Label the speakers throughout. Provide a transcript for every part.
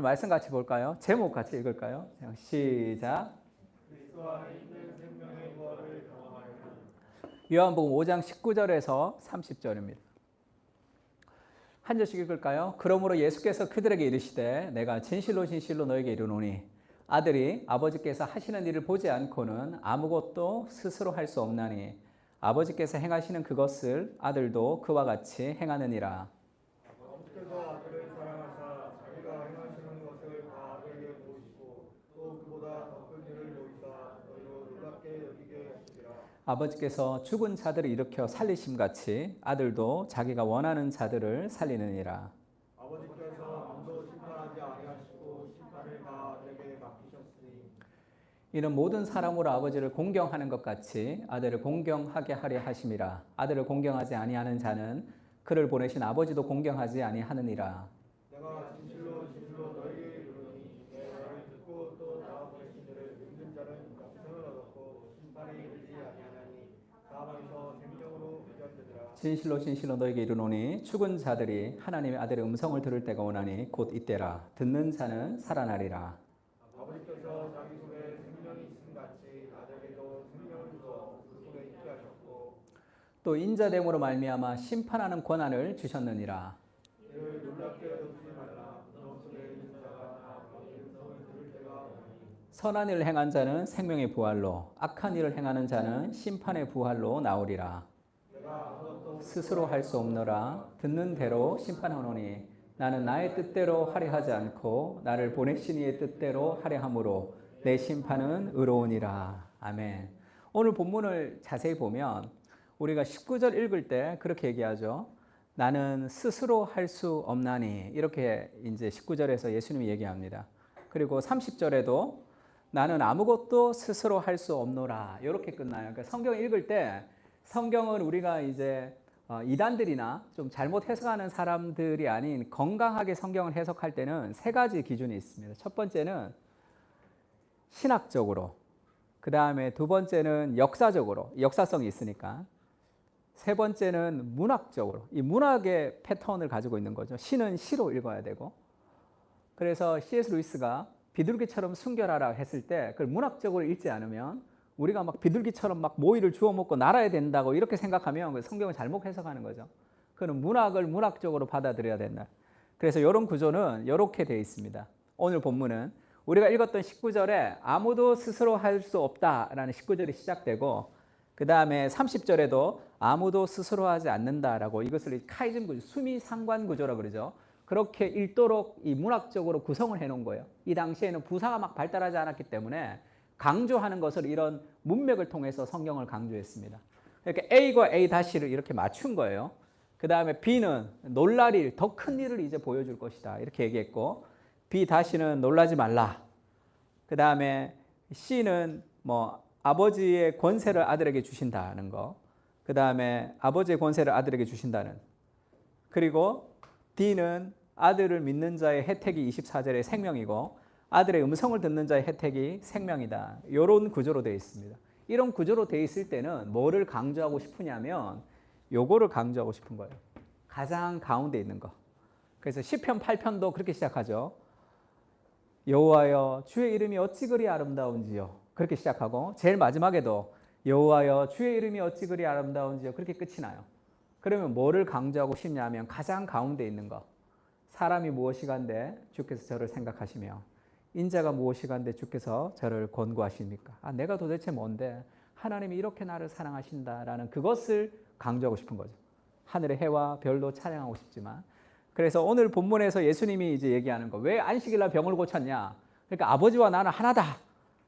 Speaker 1: 말씀 같이 볼까요? 제목 같이 읽을까요? 시작. 요한복음 5장 19절에서 30절입니다. 한 절씩 읽을까요? 그러므로 예수께서 그들에게 이르시되 내가 진실로 진실로 너에게 이르노니 아들이 아버지께서 하시는 일을 보지 않고는 아무것도 스스로 할 수 없나니 아버지께서 행하시는 그것을 아들도 그와 같이 행하느니라.
Speaker 2: 아버지께서 아들을 사랑하사 자기가 행하시는 것을 다 아들에게 보이시고 또 그보다 더 큰 일을 보이사 너희로 놀랍게 여기게 하시리라.
Speaker 1: 아버지께서 죽은 자들을 일으켜 살리심같이 아들도 자기가 원하는 자들을 살리느니라.
Speaker 2: 아버지께서 아무도 심판하지 아니하시고 심판을 다 아들에게 맡기셨으니
Speaker 1: 이는 모든 사람으로 아버지를 공경하는 것 같이 아들을 공경하게 하려 하심이라. 아들을 공경하지 아니하는 자는 그를 보내신 아버지도 공경하지 아니하느니라.
Speaker 2: 내가 진실로 진실로 너희에게 이르노니 내 말을 듣고 또 나 보내신 이를 믿는 자는 영생을 얻었고 심판에 이르지 아니하나니 다음에서 생명으로 이전되리라.
Speaker 1: 진실로 진실로 너에게 이르노니 죽은 자들이 하나님의 아들의 음성을 들을 때가 오나니 곧 이때라. 듣는 자는 살아나리라.
Speaker 2: 아버지께서 자기 속에 생명이 있음 같이 아들에게도 생명을 주어 그 속에 있게 하셨고
Speaker 1: 또 인자됨으로 말미암아 심판하는 권한을 주셨느니라.
Speaker 2: 이를 놀랍게 여기지 말라. 너 속에 있는 자가 다 너희 음성을 들을 때가 오나니
Speaker 1: 선한 일을 행한 자는 생명의 부활로 악한 일을 행하는 자는 심판의 부활로 나오리라.
Speaker 2: 내가 아무것도
Speaker 1: 스스로 할 수 없노라. 듣는 대로 심판하노니 나는 나의 뜻대로 하려 하지 않고 나를 보내신 이의 뜻대로 하려 함으로 내 심판은 의로우니라. 아멘. 오늘 본문을 자세히 보면 우리가 19절 읽을 때 그렇게 얘기하죠. 나는 스스로 할 수 없나니 이렇게 이제 19절에서 예수님이 얘기합니다. 그리고 30절에도 나는 아무것도 스스로 할 수 없노라 이렇게 끝나요. 그러니까 성경 읽을 때 성경을 우리가 이제 이단들이나 좀 잘못 해석하는 사람들이 아닌 건강하게 성경을 해석할 때는 세 가지 기준이 있습니다. 첫 번째는 신학적으로, 그 다음에 두 번째는 역사적으로, 역사성이 있으니까, 세 번째는 문학적으로, 이 문학의 패턴을 가지고 있는 거죠. 시는 시로 읽어야 되고, 그래서 C.S. 루이스가 비둘기처럼 순결하라 했을 때 그걸 문학적으로 읽지 않으면 우리가 막 비둘기처럼 막 모이를 주워 먹고 날아야 된다고 이렇게 생각하면 성경을 잘못 해석하는 거죠. 그는 문학을 문학적으로 받아들여야 된다. 그래서 이런 구조는 이렇게 되어 있습니다. 오늘 본문은 우리가 읽었던 19절에 아무도 스스로 할 수 없다라는 19절이 시작되고 그 다음에 30절에도 아무도 스스로 하지 않는다라고 이것을 카이즘 구조, 수미 상관 구조라고 그러죠. 그렇게 읽도록 이 문학적으로 구성을 해놓은 거예요. 이 당시에는 부사가 막 발달하지 않았기 때문에 강조하는 것을 이런 문맥을 통해서 성경을 강조했습니다. 이렇게 A과 A-를 이렇게 맞춘 거예요. 그 다음에 B는 놀랄 일, 더 큰 일을 이제 보여줄 것이다. 이렇게 얘기했고 B-는 놀라지 말라. 그 다음에 C는 뭐 아버지의 권세를 아들에게 주신다는 거. 그 다음에 아버지의 권세를 아들에게 주신다는. 그리고 D는 아들을 믿는 자의 혜택이 24절의 생명이고 아들의 음성을 듣는 자의 혜택이 생명이다. 이런 구조로 되어 있습니다. 이런 구조로 되어 있을 때는 뭐를 강조하고 싶으냐면 요거를 강조하고 싶은 거예요. 가장 가운데 있는 거. 그래서 시편 8편도 그렇게 시작하죠. 여호와여 주의 이름이 어찌 그리 아름다운지요. 그렇게 시작하고 제일 마지막에도 여호와여 주의 이름이 어찌 그리 아름다운지요. 그렇게 끝이 나요. 그러면 뭐를 강조하고 싶냐면 가장 가운데 있는 거. 사람이 무엇이간데 주께서 저를 생각하시며 인자가 무엇이간데 주께서 저를 권고하십니까? 내가 도대체 뭔데 하나님이 이렇게 나를 사랑하신다라는 그것을 강조하고 싶은 거죠. 하늘의 해와 별도 찬양하고 싶지만 그래서 오늘 본문에서 예수님이 이제 얘기하는 거 왜 안식일날 병을 고쳤냐? 그러니까 아버지와 나는 하나다.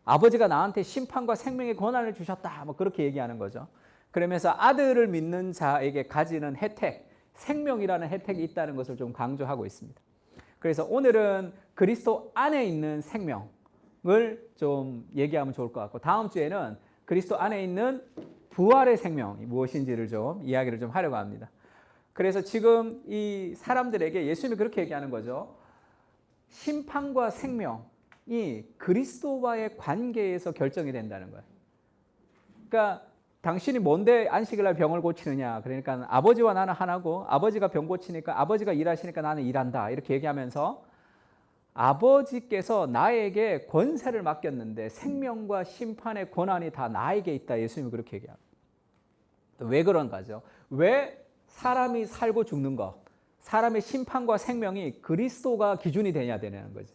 Speaker 1: 아버지가 나한테 심판과 생명의 권한을 주셨다. 뭐 그렇게 얘기하는 거죠. 그러면서 아들을 믿는 자에게 가지는 혜택, 생명이라는 혜택이 있다는 것을 좀 강조하고 있습니다. 그래서 오늘은 그리스도 안에 있는 생명을 좀 얘기하면 좋을 것 같고 다음 주에는 그리스도 안에 있는 부활의 생명이 무엇인지를 좀 이야기를 좀 하려고 합니다. 그래서 지금 이 사람들에게 예수님이 그렇게 얘기하는 거죠. 심판과 생명이 그리스도와의 관계에서 결정이 된다는 거예요. 그러니까 당신이 뭔데 안식일 날 병을 고치느냐. 그러니까 아버지와 나는 하나고 아버지가 병 고치니까 아버지가 일하시니까 나는 일한다. 이렇게 얘기하면서 아버지께서 나에게 권세를 맡겼는데 생명과 심판의 권한이 다 나에게 있다. 예수님이 그렇게 얘기합니다. 왜 그런가죠? 왜 사람이 살고 죽는 것, 사람의 심판과 생명이 그리스도가 기준이 되냐 되는 거지.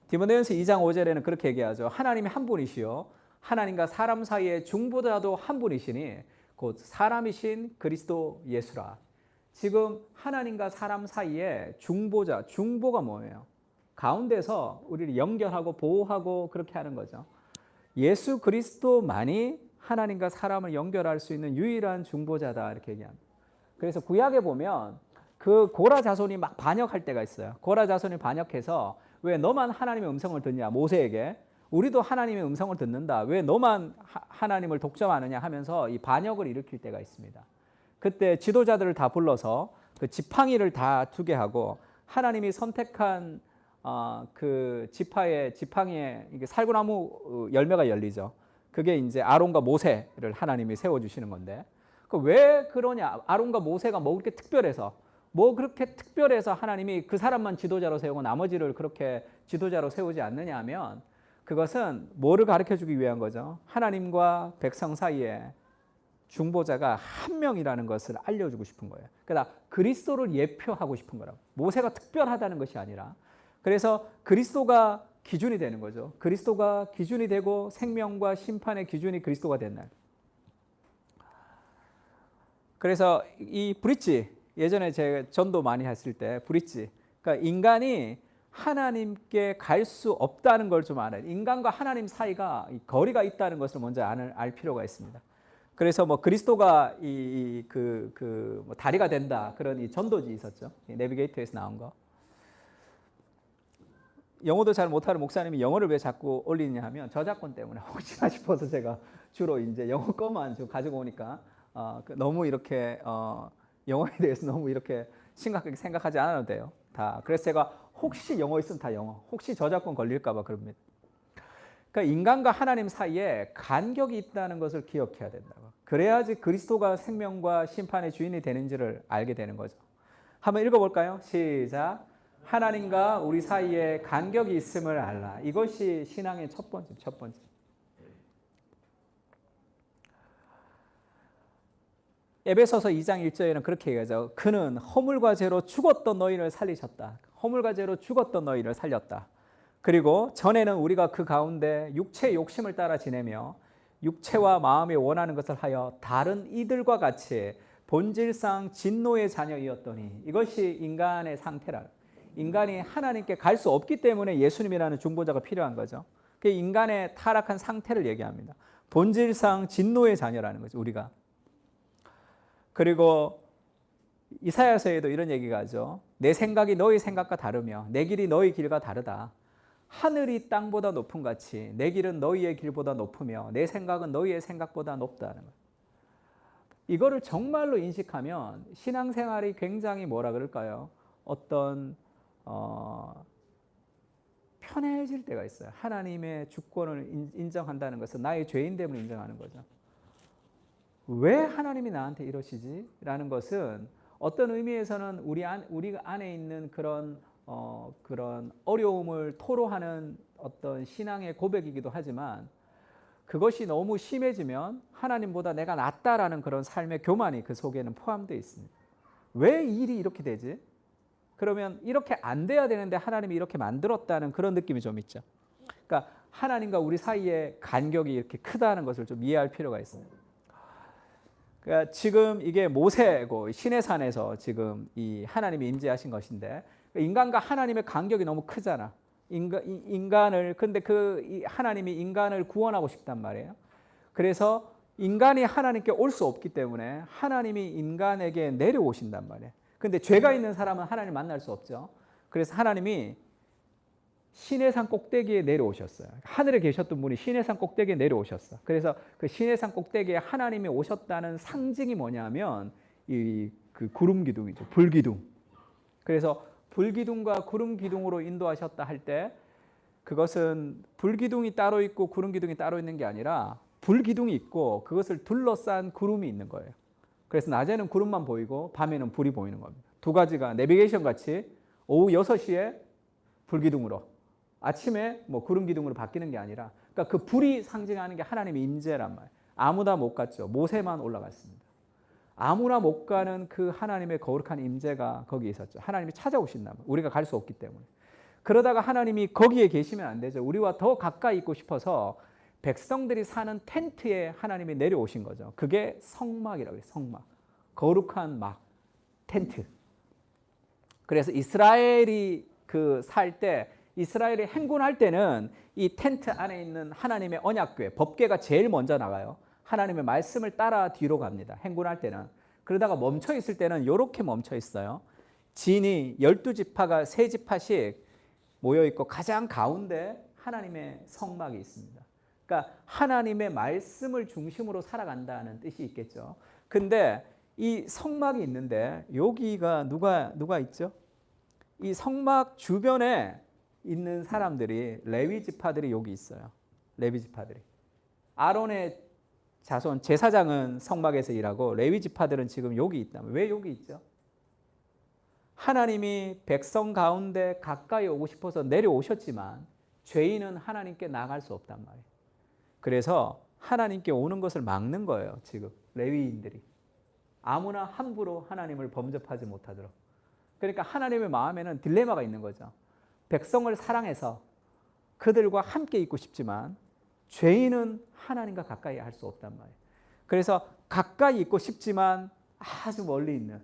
Speaker 1: 디모데전서 2장 5절에는 그렇게 얘기하죠. 하나님이 한 분이시요 하나님과 사람 사이의 중보자도 한 분이시니 곧 사람이신 그리스도 예수라. 지금 하나님과 사람 사이에 중보자, 중보가 뭐예요? 가운데서 우리를 연결하고 보호하고 그렇게 하는 거죠. 예수 그리스도만이 하나님과 사람을 연결할 수 있는 유일한 중보자다 이렇게 얘기합니다. 그래서 구약에 보면 그 고라 자손이 막 반역할 때가 있어요. 고라 자손이 반역해서 왜 너만 하나님의 음성을 듣냐 모세에게 우리도 하나님의 음성을 듣는다. 왜 너만 하나님을 독점하느냐 하면서 이 반역을 일으킬 때가 있습니다. 그때 지도자들을 다 불러서 그 지팡이를 다 두게 하고 하나님이 선택한 그 지팡이에 이게 살구나무 열매가 열리죠. 그게 이제 아론과 모세를 하나님이 세워주시는 건데 왜 그러냐? 아론과 모세가 뭐 그렇게 특별해서 하나님이 그 사람만 지도자로 세우고 나머지를 그렇게 지도자로 세우지 않느냐 하면 그것은 뭐를 가르쳐주기 위한 거죠? 하나님과 백성 사이에 중보자가 한 명이라는 것을 알려주고 싶은 거예요. 그러니까 그리스도를 예표하고 싶은 거라고. 모세가 특별하다는 것이 아니라 그래서 그리스도가 기준이 되는 거죠. 그리스도가 기준이 되고 생명과 심판의 기준이 그리스도가 된 날. 그래서 이 브릿지 예전에 제가 전도 많이 했을 때 브릿지 그러니까 인간이 하나님께 갈 수 없다는 걸 좀 알아요. 인간과 하나님 사이가 거리가 있다는 것을 먼저 알 필요가 있습니다. 그래서 뭐 그리스도가 뭐 다리가 된다 그런 이 전도지 있었죠. 이 내비게이터에서 나온 거. 영어도 잘 못하는 목사님이 영어를 왜 자꾸 올리냐 하면 저작권 때문에 혹시나 싶어서 제가 주로 이제 영어 것만 좀 가지고 오니까 너무 이렇게 영어에 대해서 너무 이렇게 심각하게 생각하지 않아도 돼요. 다. 그래서 제가 혹시 영어 있으면 다 영어. 혹시 저작권 걸릴까 봐 그럽니다. 그러니까 인간과 하나님 사이에 간격이 있다는 것을 기억해야 된다고. 그래야지 그리스도가 생명과 심판의 주인이 되는지를 알게 되는 거죠. 한번 읽어볼까요? 시작. 하나님과 우리 사이에 간격이 있음을 알라. 이것이 신앙의 첫 번째. 에베소서 2장 1절에는 그렇게 얘기하죠. 그는 허물과 죄로 죽었던 너희를 살리셨다. 허물과 죄로 죽었던 너희를 살렸다. 그리고 전에는 우리가 그 가운데 육체의 욕심을 따라 지내며 육체와 마음이 원하는 것을 하여 다른 이들과 같이 본질상 진노의 자녀이었더니 이것이 인간의 상태라. 인간이 하나님께 갈 수 없기 때문에 예수님이라는 중보자가 필요한 거죠. 그 인간의 타락한 상태를 얘기합니다. 본질상 진노의 자녀라는 거죠. 우리가. 그리고 이사야서에도 이런 얘기가 하죠. 내 생각이 너희 생각과 다르며 내 길이 너희 길과 다르다. 하늘이 땅보다 높은 같이 내 길은 너희의 길보다 높으며 내 생각은 너희의 생각보다 높다는 거예요. 이거를 정말로 인식하면 신앙생활이 굉장히 뭐라 그럴까요? 어떤 편해질 때가 있어요. 하나님의 주권을 인정한다는 것은 나의 죄인됨을 인정하는 거죠. 왜 하나님이 나한테 이러시지? 라는 것은 어떤 의미에서는 우리 안에 있는 그런 어려움을 토로하는 어떤 신앙의 고백이기도 하지만 그것이 너무 심해지면 하나님보다 내가 낫다라는 그런 삶의 교만이 그 속에는 포함되어 있습니다. 왜 일이 이렇게 되지? 그러면 이렇게 안 돼야 되는데 하나님이 이렇게 만들었다는 그런 느낌이 좀 있죠. 그러니까 하나님과 우리 사이의 간격이 이렇게 크다는 것을 좀 이해할 필요가 있습니다. 그러니까 지금 이게 모세고 시내산에서 지금 이 하나님이 임재하신 것인데 인간과 하나님의 간격이 너무 크잖아. 인간을 근데 그 하나님이 인간을 구원하고 싶단 말이에요. 그래서 인간이 하나님께 올 수 없기 때문에 하나님이 인간에게 내려오신단 말이에요. 근데 죄가 있는 사람은 하나님 만날 수 없죠. 그래서 하나님이 시내산 꼭대기에 내려오셨어요. 하늘에 계셨던 분이 시내산 꼭대기에 내려오셨어. 그래서 그 시내산 꼭대기에 하나님이 오셨다는 상징이 뭐냐면 그 구름 기둥이죠. 불기둥. 그래서 불기둥과 구름 기둥으로 인도하셨다 할 때 그것은 불기둥이 따로 있고 구름 기둥이 따로 있는 게 아니라 불기둥이 있고 그것을 둘러싼 구름이 있는 거예요. 그래서 낮에는 구름만 보이고 밤에는 불이 보이는 겁니다. 두 가지가 내비게이션 같이 오후 6시에 불기둥으로. 아침에 뭐 구름 기둥으로 바뀌는 게 아니라, 그러니까 그 불이 상징하는 게 하나님의 임재란 말이에요. 아무나 못 갔죠. 모세만 올라갔습니다. 아무나 못 가는 그 하나님의 거룩한 임재가 거기에 있었죠. 하나님이 찾아오신단 말이에요. 우리가 갈 수 없기 때문에. 그러다가 하나님이 거기에 계시면 안 되죠. 우리와 더 가까이 있고 싶어서 백성들이 사는 텐트에 하나님이 내려오신 거죠. 그게 성막이라고 해요. 성막. 거룩한 막, 텐트. 그래서 이스라엘이 그 살 때, 이스라엘이 행군할 때는 이 텐트 안에 있는 하나님의 언약궤, 법궤가 제일 먼저 나가요. 하나님의 말씀을 따라 뒤로 갑니다. 행군할 때는. 그러다가 멈춰 있을 때는 이렇게 멈춰 있어요. 진이 12지파가 3지파씩 모여 있고 가장 가운데 하나님의 성막이 있습니다. 그러니까 하나님의 말씀을 중심으로 살아간다는 뜻이 있겠죠. 근데 이 성막이 있는데 여기가 누가 있죠? 이 성막 주변에 있는 사람들이 레위 지파들이 여기 있어요. 레위 지파들이. 아론의 자손 제사장은 성막에서 일하고 레위 지파들은 지금 여기 있다. 왜 여기 있죠? 하나님이 백성 가운데 가까이 오고 싶어서 내려오셨지만 죄인은 하나님께 나갈 수 없단 말이에요. 그래서 하나님께 오는 것을 막는 거예요. 지금 레위인들이. 아무나 함부로 하나님을 범접하지 못하도록. 그러니까 하나님의 마음에는 딜레마가 있는 거죠. 백성을 사랑해서 그들과 함께 있고 싶지만 죄인은 하나님과 가까이 할 수 없단 말이에요. 그래서 가까이 있고 싶지만 아주 멀리 있는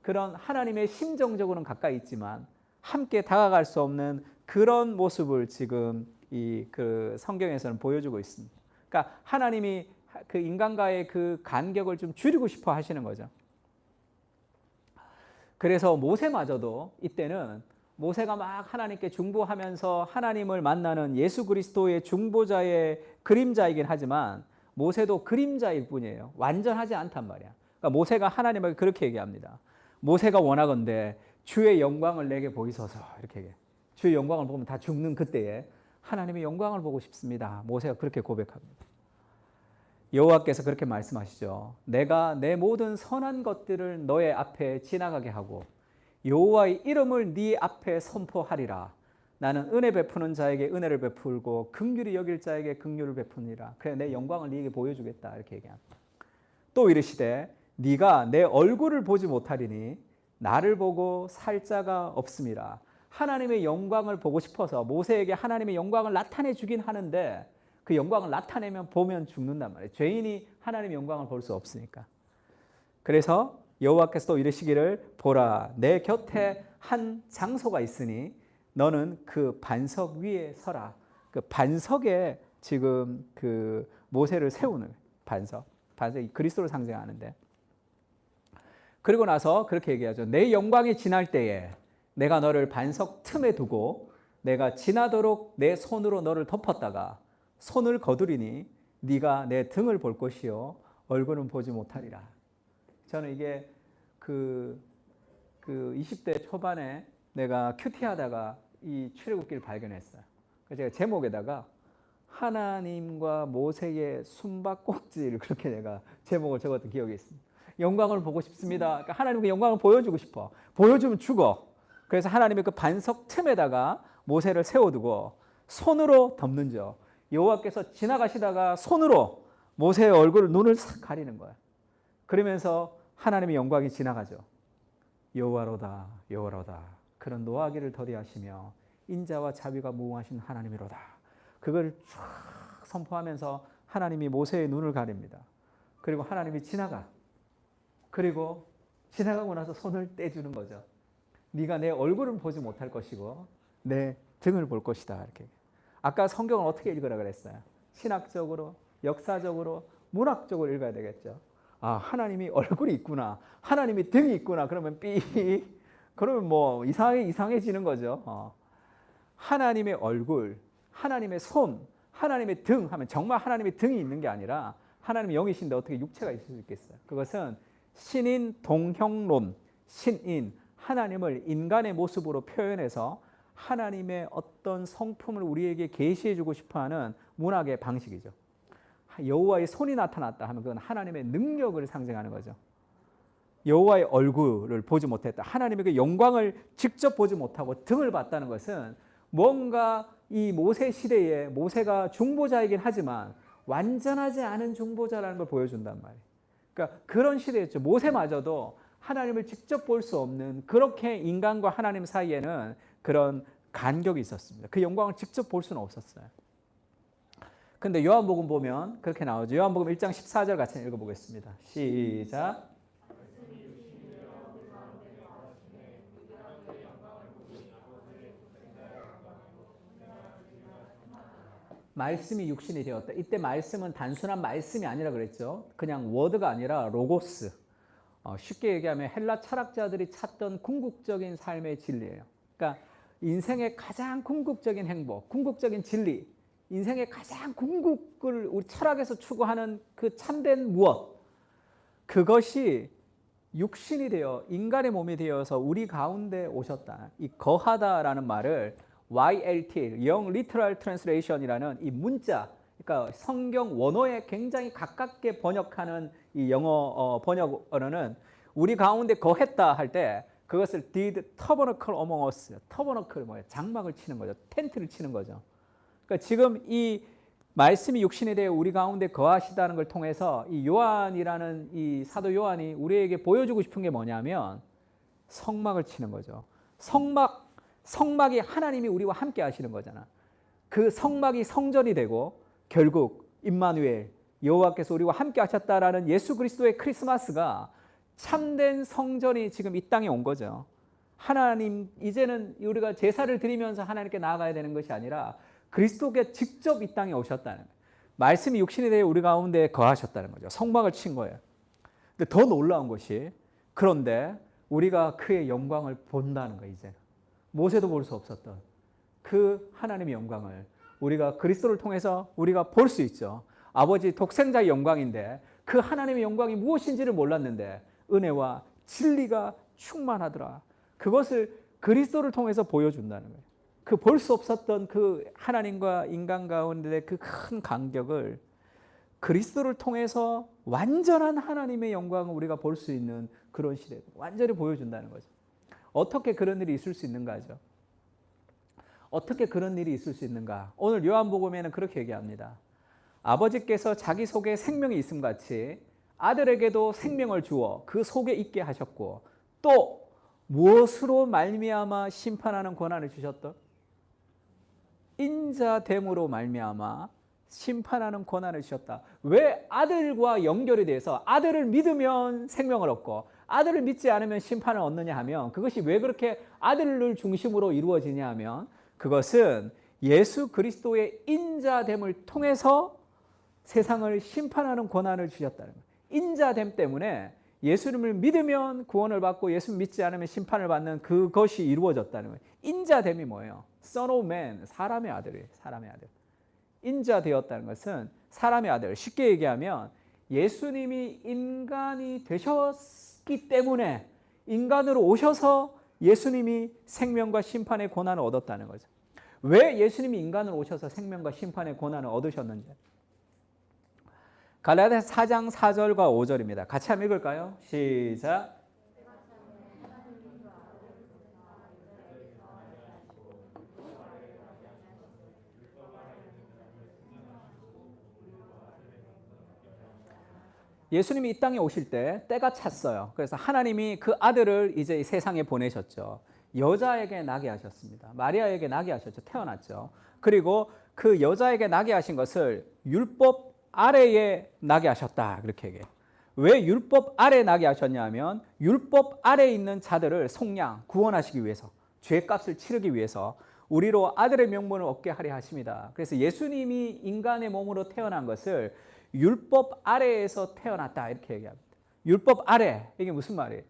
Speaker 1: 그런 하나님의 심정적으로는 가까이 있지만 함께 다가갈 수 없는 그런 모습을 지금 그 성경에서는 보여주고 있습니다. 그러니까 하나님이 그 인간과의 그 간격을 좀 줄이고 싶어 하시는 거죠. 그래서 모세마저도 이때는 모세가 막 하나님께 중보하면서 하나님을 만나는 예수 그리스도의 중보자의 그림자이긴 하지만 모세도 그림자일 뿐이에요. 완전하지 않단 말이야. 그러니까 모세가 하나님에게 그렇게 얘기합니다. 모세가 원하건대 주의 영광을 내게 보이소서 이렇게 얘기해요. 주의 영광을 보면 다 죽는 그때에 하나님의 영광을 보고 싶습니다. 모세가 그렇게 고백합니다. 여호와께서 그렇게 말씀하시죠. 내가 내 모든 선한 것들을 너의 앞에 지나가게 하고 여호와의 이름을 네 앞에 선포하리라. 나는 은혜 베푸는 자에게 은혜를 베풀고 긍휼히 여길 자에게 긍휼을 베푸니라. 그래 내 영광을 네게 보여주겠다 이렇게 얘기합니다. 또 이르시되 네가 내 얼굴을 보지 못하리니 나를 보고 살 자가 없음이라. 하나님의 영광을 보고 싶어서 모세에게 하나님의 영광을 나타내 주긴 하는데 그 영광을 나타내면 보면 죽는단 말이에요. 죄인이 하나님의 영광을 볼 수 없으니까. 그래서 여호와께서 또 이르시기를 보라 내 곁에 한 장소가 있으니 너는 그 반석 위에 서라. 그 반석에 지금 그 모세를 세우는 반석이 그리스도를 상징하는데 그리고 나서 그렇게 얘기하죠. 내 영광이 지날 때에 내가 너를 반석 틈에 두고 내가 지나도록 내 손으로 너를 덮었다가 손을 거두리니 네가 내 등을 볼 것이요 얼굴은 보지 못하리라. 저는 이게 그 20대 초반에 내가 큐티하다가 이 출애굽기를 발견했어요. 그래서 제가 제목에다가 하나님과 모세의 숨바꼭질 그렇게 내가 제목을 적었던 기억이 있습니다. 영광을 보고 싶습니다. 그러니까 하나님께 영광을 보여주고 싶어. 보여주면 죽어. 그래서 하나님의 그 반석 틈에다가 모세를 세워두고 손으로 덮는죠. 여호와께서 지나가시다가 손으로 모세의 얼굴을 눈을 싹 가리는 거야. 그러면서 하나님의 영광이 지나가죠. 여호와로다 여호와로다 그런 노하기를 더디하시며 인자와 자비가 무궁하신 하나님이로다. 그걸 쫙 선포하면서 하나님이 모세의 눈을 가립니다. 그리고 하나님이 지나가. 그리고 지나가고 나서 손을 떼주는 거죠. 네가 내 얼굴은 보지 못할 것이고 내 등을 볼 것이다. 이렇게. 아까 성경을 어떻게 읽으라 그랬어요? 신학적으로, 역사적으로, 문학적으로 읽어야 되겠죠. 아, 하나님이 얼굴이 있구나. 하나님이 등이 있구나. 그러면 그러면 뭐 이상해지는 거죠. 하나님의 얼굴, 하나님의 손, 하나님의 등 하면 정말 하나님의 등이 있는 게 아니라 하나님의 영이신데 어떻게 육체가 있을 수 있겠어요? 그것은 신인 동형론, 신인, 하나님을 인간의 모습으로 표현해서 하나님의 어떤 성품을 우리에게 계시해 주고 싶어하는 문학의 방식이죠. 여호와의 손이 나타났다 하면 그건 하나님의 능력을 상징하는 거죠. 여호와의 얼굴을 보지 못했다. 하나님의 그 영광을 직접 보지 못하고 등을 봤다는 것은 뭔가 이 모세 시대에 모세가 중보자이긴 하지만 완전하지 않은 중보자라는 걸 보여준단 말이에요. 그러니까 그런 시대였죠. 모세마저도 하나님을 직접 볼 수 없는, 그렇게 인간과 하나님 사이에는 그런 간격이 있었습니다. 그 영광을 직접 볼 수는 없었어요. 근데 요한복음 보면 그렇게 나오죠. 요한복음 1장 14절 같이 읽어보겠습니다. 시작. 말씀이 육신이 되었다. 이때 말씀은 단순한 말씀이 아니라 그랬죠. 그냥 워드가 아니라 로고스. 쉽게 얘기하면 헬라 철학자들이 찾던 궁극적인 삶의 진리예요. 그러니까 인생의 가장 궁극적인 행복, 궁극적인 진리, 인생의 가장 궁극을 우리 철학에서 추구하는 그 참된 무엇, 그것이 육신이 되어 인간의 몸이 되어서 우리 가운데 오셨다. 이 거하다라는 말을 YLT, Young Literal Translation이라는 이 문자, 그러니까 성경 원어에 굉장히 가깝게 번역하는 이 영어 번역 언어는 우리 가운데 거했다 할 때 그것을 did tabernacle among us. tabernacle 뭐예요? 장막을 치는 거죠. 텐트를 치는 거죠. 그러니까 지금 이 말씀이 육신에 대해 우리 가운데 거하시다는 걸 통해서 이 요한이라는 이 사도 요한이 우리에게 보여주고 싶은 게 뭐냐면 성막을 치는 거죠. 성막이 하나님이 우리와 함께 하시는 거잖아. 그 성막이 성전이 되고 결국 임마누엘 여호와께서 우리와 함께 하셨다라는 예수 그리스도의 크리스마스가 참된 성전이 지금 이 땅에 온 거죠. 하나님, 이제는 우리가 제사를 드리면서 하나님께 나아가야 되는 것이 아니라 그리스도께 직접 이 땅에 오셨다는 거예요. 말씀이 육신이 되어 우리 가운데 거하셨다는 거죠. 성막을 친 거예요. 근데 더 놀라운 것이, 그런데 우리가 그의 영광을 본다는 거예요. 이제는 모세도 볼 수 없었던 그 하나님의 영광을 우리가 그리스도를 통해서 우리가 볼 수 있죠. 아버지 독생자의 영광인데 그 하나님의 영광이 무엇인지를 몰랐는데 은혜와 진리가 충만하더라. 그것을 그리스도를 통해서 보여준다는 거예요. 그 볼 수 없었던 그 하나님과 인간 가운데 그 큰 간격을 그리스도를 통해서 완전한 하나님의 영광을 우리가 볼 수 있는 그런 시대, 완전히 보여준다는 거죠. 어떻게 그런 일이 있을 수 있는가죠? 어떻게 그런 일이 있을 수 있는가? 오늘 요한복음에는 그렇게 얘기합니다. 아버지께서 자기 속에 생명이 있음 같이 아들에게도 생명을 주어 그 속에 있게 하셨고 또 무엇으로 말미암아 심판하는 권한을 주셨다? 인자됨으로 말미암아 심판하는 권한을 주셨다. 왜? 아들과 연결이 돼서 아들을 믿으면 생명을 얻고 아들을 믿지 않으면 심판을 얻느냐 하면, 그것이 왜 그렇게 아들을 중심으로 이루어지냐 하면 그것은 예수 그리스도의 인자됨을 통해서 세상을 심판하는 권한을 주셨다는 거예요. 인자됨 때문에 예수님을 믿으면 구원을 받고 예수 믿지 않으면 심판을 받는 그것이 이루어졌다는 거예요. 인자됨이 뭐예요? Son of Man, 사람의 아들이에요. 사람의 아들. 인자되었다는 것은 사람의 아들. 쉽게 얘기하면 예수님이 인간이 되셨기 때문에 인간으로 오셔서 예수님이 생명과 심판의 권한을 얻었다는 거죠. 왜 예수님이 인간으로 오셔서 생명과 심판의 권한을 얻으셨는지. 갈라디아서 4장 4절과 5절입니다. 같이 한번 읽을까요? 시작. 예수님이 이 땅에 오실 때 때가 찼어요. 그래서 하나님이 그 아들을 이제 이 세상에 보내셨죠. 여자에게 나게 하셨습니다. 마리아에게 나게 하셨죠. 태어났죠. 그리고 그 여자에게 나게 하신 것을 율법 아래에 나게 하셨다. 그렇게 얘기해요. 왜 율법 아래에 나게 하셨냐면 율법 아래에 있는 자들을 속량, 구원하시기 위해서, 죄값을 치르기 위해서 우리로 아들의 명분을 얻게 하려 하십니다. 그래서 예수님이 인간의 몸으로 태어난 것을 율법 아래에서 태어났다 이렇게 얘기합니다. 율법 아래, 이게 무슨 말이에요?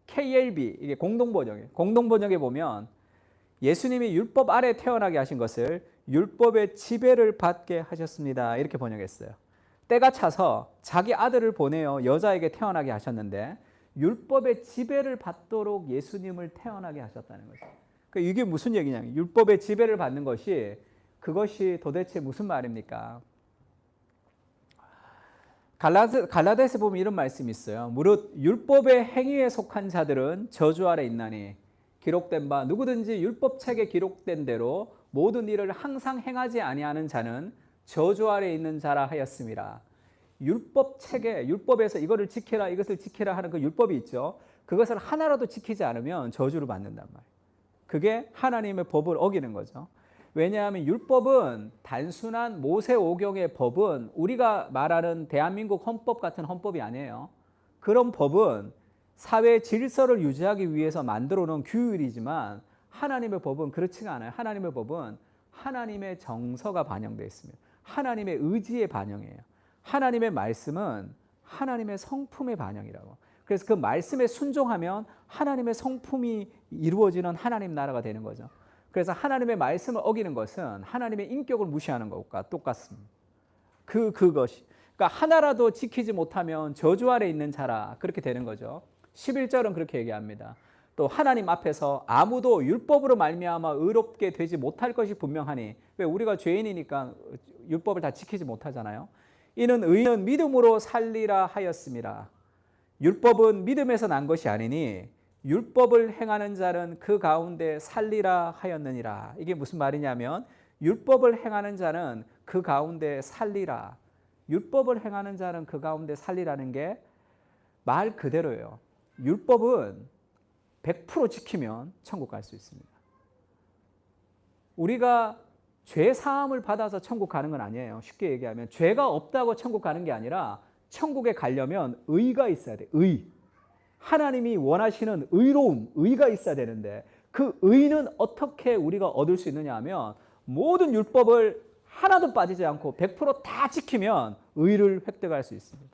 Speaker 1: KLB, 이게 공동번역이에요. 공동번역에 보면 예수님이 율법 아래 태어나게 하신 것을 율법의 지배를 받게 하셨습니다. 이렇게 번역했어요. 때가 차서 자기 아들을 보내어 여자에게 태어나게 하셨는데 율법의 지배를 받도록 예수님을 태어나게 하셨다는 거죠. 그러니까 이게 무슨 얘기냐면 율법의 지배를 받는 것이, 그것이 도대체 무슨 말입니까? 갈라디아서 보면 이런 말씀이 있어요. 무릇 율법의 행위에 속한 자들은 저주 아래 있나니 기록된 바 누구든지 율법책에 기록된 대로 모든 일을 항상 행하지 아니하는 자는 저주 아래 있는 자라 하였습니다. 율법책에 율법에서 이거를 지켜라 이것을 지켜라 하는 그 율법이 있죠. 그것을 하나라도 지키지 않으면 저주를 받는단 말이에요. 그게 하나님의 법을 어기는 거죠. 왜냐하면 율법은 단순한 모세오경의 법은 우리가 말하는 대한민국 헌법 같은 헌법이 아니에요. 그런 법은 사회 질서를 유지하기 위해서 만들어 놓은 규율이지만 하나님의 법은 그렇지가 않아요. 하나님의 법은 하나님의 정서가 반영되어 있습니다. 하나님의 의지의 반영이에요. 하나님의 말씀은 하나님의 성품의 반영이라고. 그래서 그 말씀에 순종하면 하나님의 성품이 이루어지는 하나님 나라가 되는 거죠. 그래서 하나님의 말씀을 어기는 것은 하나님의 인격을 무시하는 것과 똑같습니다. 그것이. 그러니까 하나라도 지키지 못하면 저주 아래 있는 자라 그렇게 되는 거죠. 11절은 그렇게 얘기합니다. 또 하나님 앞에서 아무도 율법으로 말미암아 의롭게 되지 못할 것이 분명하니 왜 우리가 죄인이니까 율법을 다 지키지 못하잖아요. 이는 의인은 믿음으로 살리라 하였습니다. 율법은 믿음에서 난 것이 아니니 율법을 행하는 자는 그 가운데 살리라 하였느니라. 이게 무슨 말이냐면 율법을 행하는 자는 그 가운데 살리라. 율법을 행하는 자는 그 가운데 살리라는 게 말 그대로예요. 율법은 100% 지키면 천국 갈 수 있습니다. 우리가 죄 사함을 받아서 천국 가는 건 아니에요. 쉽게 얘기하면 죄가 없다고 천국 가는 게 아니라 천국에 가려면 의가 있어야 돼. 의. 하나님이 원하시는 의로움, 의가 있어야 되는데 그 의는 어떻게 우리가 얻을 수 있느냐 하면 모든 율법을 하나도 빠지지 않고 100%다 지키면 의를 획득할 수 있습니다.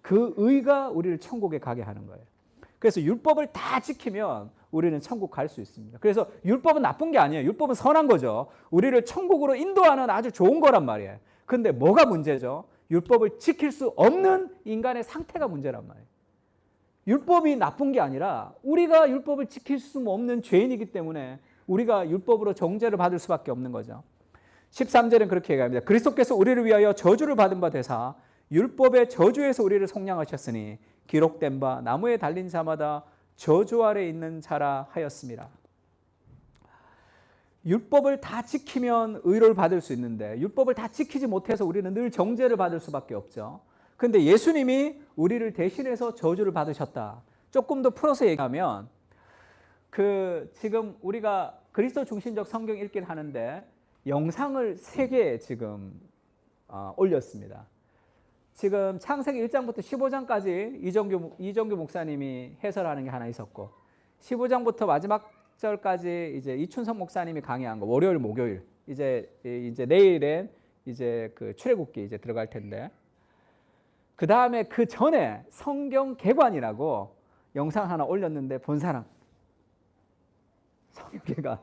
Speaker 1: 그 의가 우리를 천국에 가게 하는 거예요. 그래서 율법을 다 지키면 우리는 천국 갈 수 있습니다. 그래서 율법은 나쁜 게 아니에요. 율법은 선한 거죠. 우리를 천국으로 인도하는 아주 좋은 거란 말이에요. 근데 뭐가 문제죠? 율법을 지킬 수 없는 인간의 상태가 문제란 말이에요. 율법이 나쁜 게 아니라 우리가 율법을 지킬 수 없는 죄인이기 때문에 우리가 율법으로 정죄를 받을 수밖에 없는 거죠. 13절은 그렇게 얘기합니다. 그리스도께서 우리를 위하여 저주를 받은 바 되사 율법의 저주에서 우리를 속량하셨으니 기록된 바 나무에 달린 자마다 저주 아래 있는 자라 하였습니다. 율법을 다 지키면 의를 받을 수 있는데 율법을 다 지키지 못해서 우리는 늘 정죄를 받을 수밖에 없죠. 그런데 예수님이 우리를 대신해서 저주를 받으셨다. 조금 더 풀어서 얘기하면 지금 우리가 그리스도 중심적 성경 읽기를 하는데 영상을 3개 지금 올렸습니다. 지금 창세기 1장부터 15장까지 이정규 목사님이 해설하는 게 하나 있었고 15장부터 마지막 절까지 이제 이춘석 목사님이 강의한 거 월요일 목요일 이제 내일엔 이제 그 출애굽기 이제 들어갈 텐데 그 다음에 그 전에 성경 개관이라고 영상 하나 올렸는데 본 사람 성경개관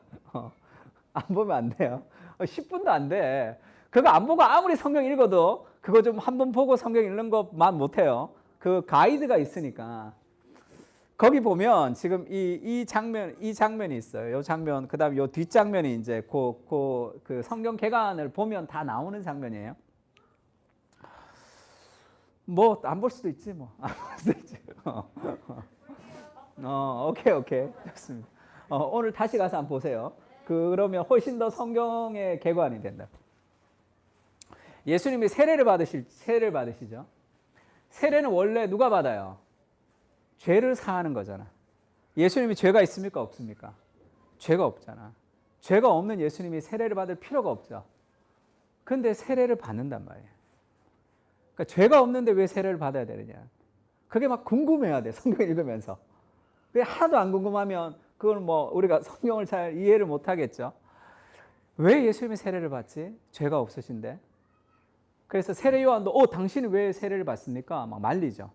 Speaker 1: 안 보면 안 돼요. 10분도 안 돼. 그거 안 보고 아무리 성경 읽어도 그거 좀 한번 보고 성경 읽는 것만 못해요. 그 가이드가 있으니까. 거기 보면 지금 이 장면이 있어요. 이 장면, 그 다음에 이 뒷장면이 이제 그 성경 개관을 보면 다 나오는 장면이에요. 뭐, 안 볼 수도 있지, 뭐. 안 볼 수도 있지. 오케이. 좋습니다. 오늘 다시 가서 한번 보세요. 그러면 훨씬 더 성경의 개관이 된다. 예수님이 세례를 받으시죠. 세례는 원래 누가 받아요? 죄를 사하는 거잖아. 예수님이 죄가 있습니까? 없습니까? 죄가 없잖아. 죄가 없는 예수님이 세례를 받을 필요가 없죠. 근데 세례를 받는단 말이에요. 그러니까 죄가 없는데 왜 세례를 받아야 되느냐. 그게 막 궁금해야 돼. 성경 읽으면서. 그게 하나도 안 궁금하면 그건 뭐 우리가 성경을 잘 이해를 못 하겠죠. 왜 예수님이 세례를 받지? 죄가 없으신데. 그래서 세례 요한도 당신이 왜 세례를 받습니까? 막 말리죠.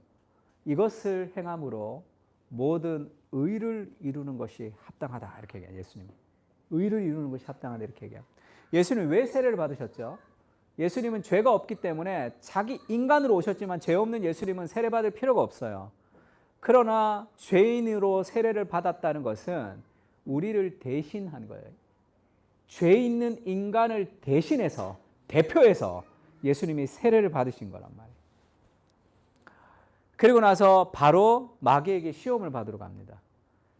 Speaker 1: 이것을 행함으로 모든 의를 이루는 것이 합당하다 이렇게 얘기해요. 예수님이. 의를 이루는 것이 합당하다 이렇게 얘기해요. 예수님이 왜 세례를 받으셨죠? 예수님은 죄가 없기 때문에 자기 인간으로 오셨지만 죄 없는 예수님은 세례 받을 필요가 없어요. 그러나 죄인으로 세례를 받았다는 것은 우리를 대신한 거예요. 죄 있는 인간을 대신해서 대표해서 예수님이 세례를 받으신 거란 말이에요. 그리고 나서 바로 마귀에게 시험을 받으러 갑니다.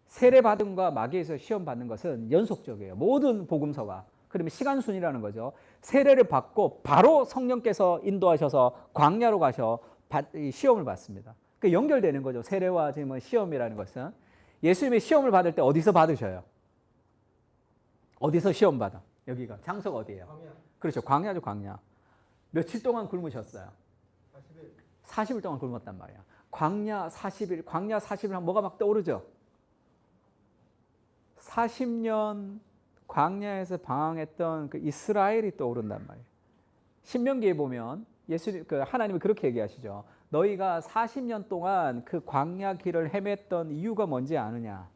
Speaker 1: 세례받음과 마귀에서 시험 받는 것은 연속적이에요. 모든 복음서가. 그러면 시간순이라는 거죠. 세례를 받고 바로 성령께서 인도하셔서 광야로 가셔 시험을 받습니다. 그 연결되는 거죠. 세례와 지금 시험이라는 것은. 예수님이 시험을 받을 때 어디서 받으셔요? 어디서 시험 받아? 여기가 장소가 어디예요?
Speaker 2: 광야
Speaker 1: 그렇죠. 광야죠, 광야. 며칠 동안 굶으셨어요?
Speaker 2: 40일
Speaker 1: 40일 동안 굶었단 말이야. 광야 40일, 광야 40일 하면 뭐가 막 떠오르죠? 40년 광야에서 방황했던 그 이스라엘이 떠오른단 말이에요. 신명기에 보면 예수님, 하나님이 그렇게 얘기하시죠. 너희가 40년 동안 그 광야 길을 헤맸던 이유가 뭔지 아느냐?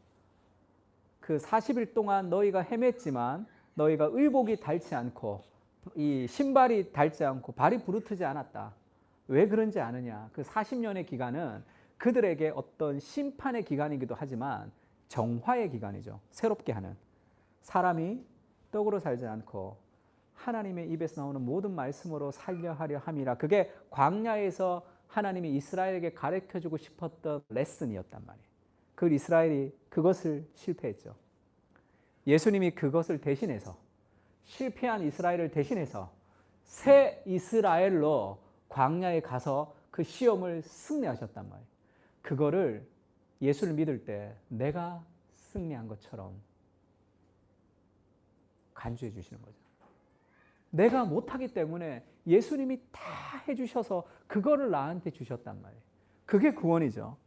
Speaker 1: 그 40일 동안 너희가 헤맸지만 너희가 의복이 닳지 않고 이 신발이 닳지 않고 발이 부르트지 않았다. 왜 그런지 아느냐? 그 40년의 기간은 그들에게 어떤 심판의 기간이기도 하지만 정화의 기간이죠. 새롭게 하는. 사람이 떡으로 살지 않고 하나님의 입에서 나오는 모든 말씀으로 살려 하려 함이라. 그게 광야에서 하나님이 이스라엘에게 가르쳐주고 싶었던 레슨이었단 말이에요. 그 이스라엘이 그것을 실패했죠. 예수님이 그것을 대신해서 실패한 이스라엘을 대신해서 새 이스라엘로 광야에 가서 그 시험을 승리하셨단 말이에요. 그거를 예수를 믿을 때 내가 승리한 것처럼 간주해 주시는 거죠. 내가 못하기 때문에 예수님이 다 해주셔서 그거를 나한테 주셨단 말이에요. 그게 구원이죠.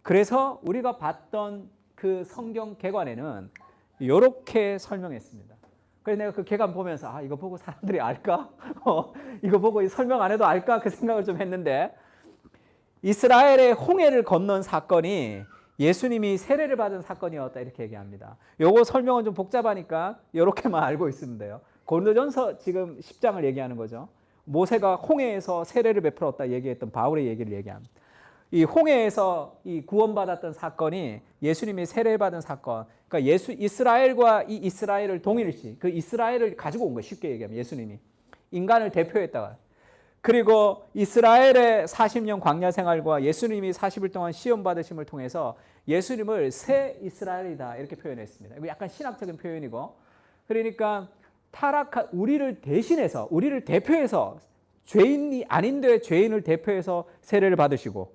Speaker 1: 그래서 우리가 봤던 그 성경 개관에는 이렇게 설명했습니다. 그래서 내가 그 개관 보면서 이거 보고 사람들이 알까? 이거 보고 설명 안 해도 알까? 그 생각을 좀 했는데 이스라엘의 홍해를 건넌 사건이 예수님이 세례를 받은 사건이었다 이렇게 얘기합니다. 요거 설명은 좀 복잡하니까 이렇게만 알고 있으면 돼요. 고린도전서 지금 10장을 얘기하는 거죠. 모세가 홍해에서 세례를 베풀었다 얘기했던 바울의 얘기를 얘기합니다. 이 홍해에서 이 구원받았던 사건이 예수님이 세례를 받은 사건. 그러니까 이스라엘과 이 이스라엘을 동일시 그 이스라엘을 가지고 온 거예요. 쉽게 얘기하면 예수님이 인간을 대표했다가. 그리고 이스라엘의 40년 광야 생활과 예수님이 40일 동안 시험 받으심을 통해서 예수님을 새 이스라엘이다 이렇게 표현했습니다. 이거 약간 신학적인 표현이고, 그러니까 타락한 우리를 대신해서 우리를 대표해서 죄인이 아닌데 죄인을 대표해서 세례를 받으시고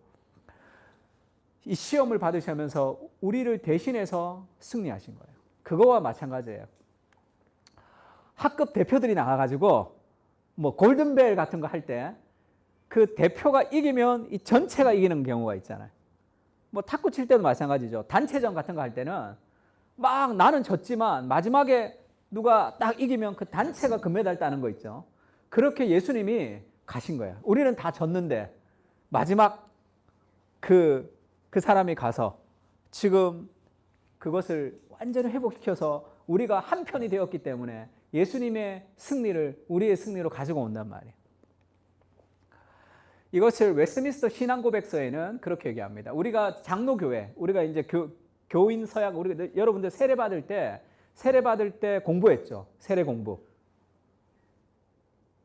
Speaker 1: 이 시험을 받으시면서 우리를 대신해서 승리하신 거예요. 그거와 마찬가지예요. 학급 대표들이 나가가지고 뭐 골든벨 같은 거 할 때 그 대표가 이기면 이 전체가 이기는 경우가 있잖아요. 뭐 탁구 칠 때도 마찬가지죠. 단체전 같은 거 할 때는 막 나는 졌지만 마지막에 누가 딱 이기면 그 단체가 금메달 따는 거 있죠. 그렇게 예수님이 가신 거예요. 우리는 다 졌는데 마지막 그 사람이 가서 지금 그것을 완전히 회복시켜서 우리가 한 편이 되었기 때문에 예수님의 승리를 우리의 승리로 가지고 온단 말이에요. 이것을 웨스트민스터 신앙고백서에는 그렇게 얘기합니다. 우리가 장로교회, 우리가 이제 교인 서약, 여러분들 세례 받을 때 공부했죠. 세례 공부.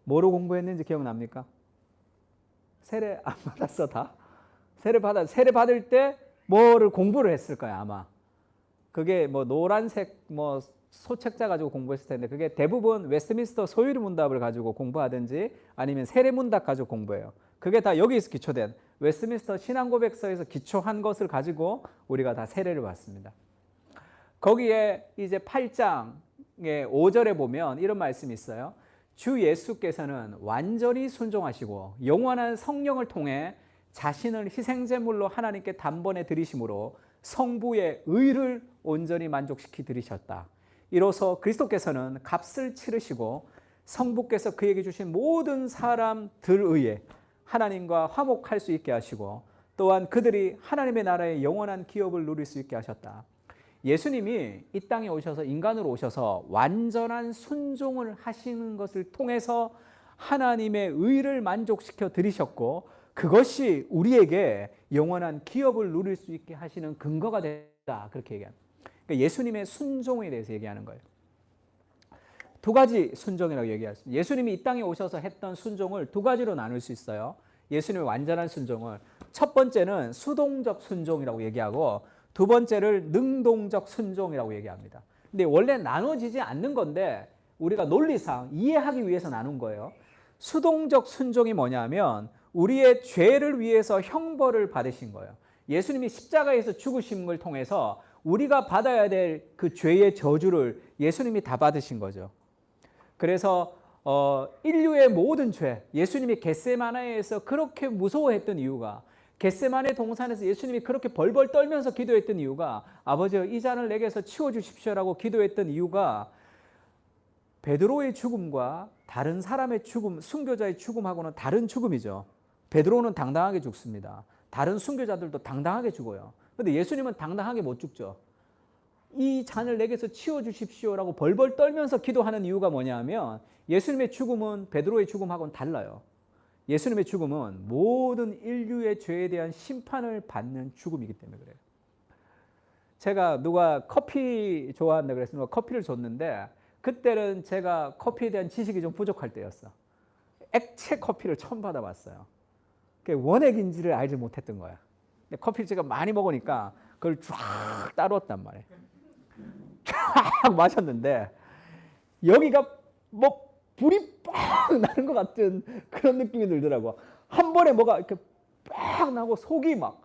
Speaker 1: 뭐로 공부했는지 기억납니까? 세례 안 받았어 다? 세례 받을 때 뭐를 공부를 했을 거야 아마. 그게 뭐 노란색 뭐 소책자 가지고 공부했을 텐데 그게 대부분 웨스트민스터 소유리 문답을 가지고 공부하든지 아니면 세례 문답 가지고 공부해요. 그게 다 여기에서 기초된 웨스트민스터 신앙고백서에서 기초한 것을 가지고 우리가 다 세례를 받습니다. 거기에 이제 8장의 5절에 보면 이런 말씀이 있어요. 주 예수께서는 완전히 순종하시고 영원한 성령을 통해 자신을 희생제물로 하나님께 단번에 드리심으로 성부의 의를 온전히 만족시키 드리셨다. 이로써 그리스도께서는 값을 치르시고 성부께서 그에게 주신 모든 사람들 의해 하나님과 화목할 수 있게 하시고 또한 그들이 하나님의 나라의 영원한 기업을 누릴 수 있게 하셨다. 예수님이 이 땅에 오셔서 인간으로 오셔서 완전한 순종을 하시는 것을 통해서 하나님의 의를 만족시켜 드리셨고 그것이 우리에게 영원한 기업을 누릴 수 있게 하시는 근거가 됐다. 그렇게 얘기합니다. 그러니까 예수님의 순종에 대해서 얘기하는 거예요. 두 가지 순종이라고 얘기했습니다. 예수님이 이 땅에 오셔서 했던 순종을 두 가지로 나눌 수 있어요. 예수님의 완전한 순종을 첫 번째는 수동적 순종이라고 얘기하고 두 번째를 능동적 순종이라고 얘기합니다. 근데 원래 나눠지지 않는 건데 우리가 논리상 이해하기 위해서 나눈 거예요. 수동적 순종이 뭐냐면 우리의 죄를 위해서 형벌을 받으신 거예요. 예수님이 십자가에서 죽으심을 통해서 우리가 받아야 될 그 죄의 저주를 예수님이 다 받으신 거죠. 그래서 인류의 모든 죄, 예수님이 겟세마네에서 그렇게 무서워했던 이유가, 겟세마네 동산에서 예수님이 그렇게 벌벌 떨면서 기도했던 이유가, 아버지여 이 잔을 내게서 치워주십시오라고 기도했던 이유가 베드로의 죽음과 다른 사람의 죽음, 순교자의 죽음하고는 다른 죽음이죠. 베드로는 당당하게 죽습니다. 다른 순교자들도 당당하게 죽어요. 그런데 예수님은 당당하게 못 죽죠. 이 잔을 내게서 치워주십시오라고 벌벌 떨면서 기도하는 이유가 뭐냐면 예수님의 죽음은 베드로의 죽음하고는 달라요. 예수님의 죽음은 모든 인류의 죄에 대한 심판을 받는 죽음이기 때문에 그래요. 제가 누가 커피 좋아한다 그래서 누가 커피를 줬는데 그때는 제가 커피에 대한 지식이 좀 부족할 때였어. 액체 커피를 처음 받아봤어요. 그게 원액인지를 알지 못했던 거야. 근데 커피를 제가 많이 먹으니까 그걸 쫙 따랐단 말이에요. 쫙 마셨는데 여기가 뭐 불이 빡 나는 것 같은 그런 느낌이 들더라고. 한 번에 뭐가 이렇게 빡 나고 속이 막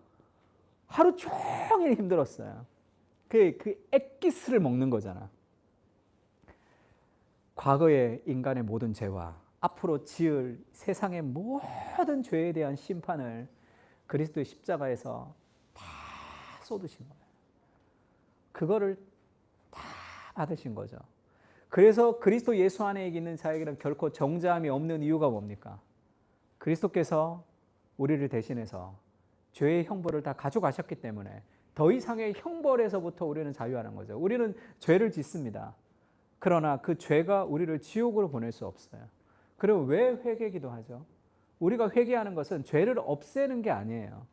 Speaker 1: 하루 종일 힘들었어요. 그 액기스를 먹는 거잖아. 과거의 인간의 모든 죄와 앞으로 지을 세상의 모든 죄에 대한 심판을 그리스도의 십자가에서 다 쏟으신 거예요. 그거를 다 받으신 거죠. 그래서 그리스도 예수 안에 있는 자에게는 결코 정죄함이 없는 이유가 뭡니까? 그리스도께서 우리를 대신해서 죄의 형벌을 다 가져가셨기 때문에 더 이상의 형벌에서부터 우리는 자유하는 거죠. 우리는 죄를 짓습니다. 그러나 그 죄가 우리를 지옥으로 보낼 수 없어요. 그럼 왜 회개기도 하죠? 우리가 회개하는 것은 죄를 없애는 게 아니에요.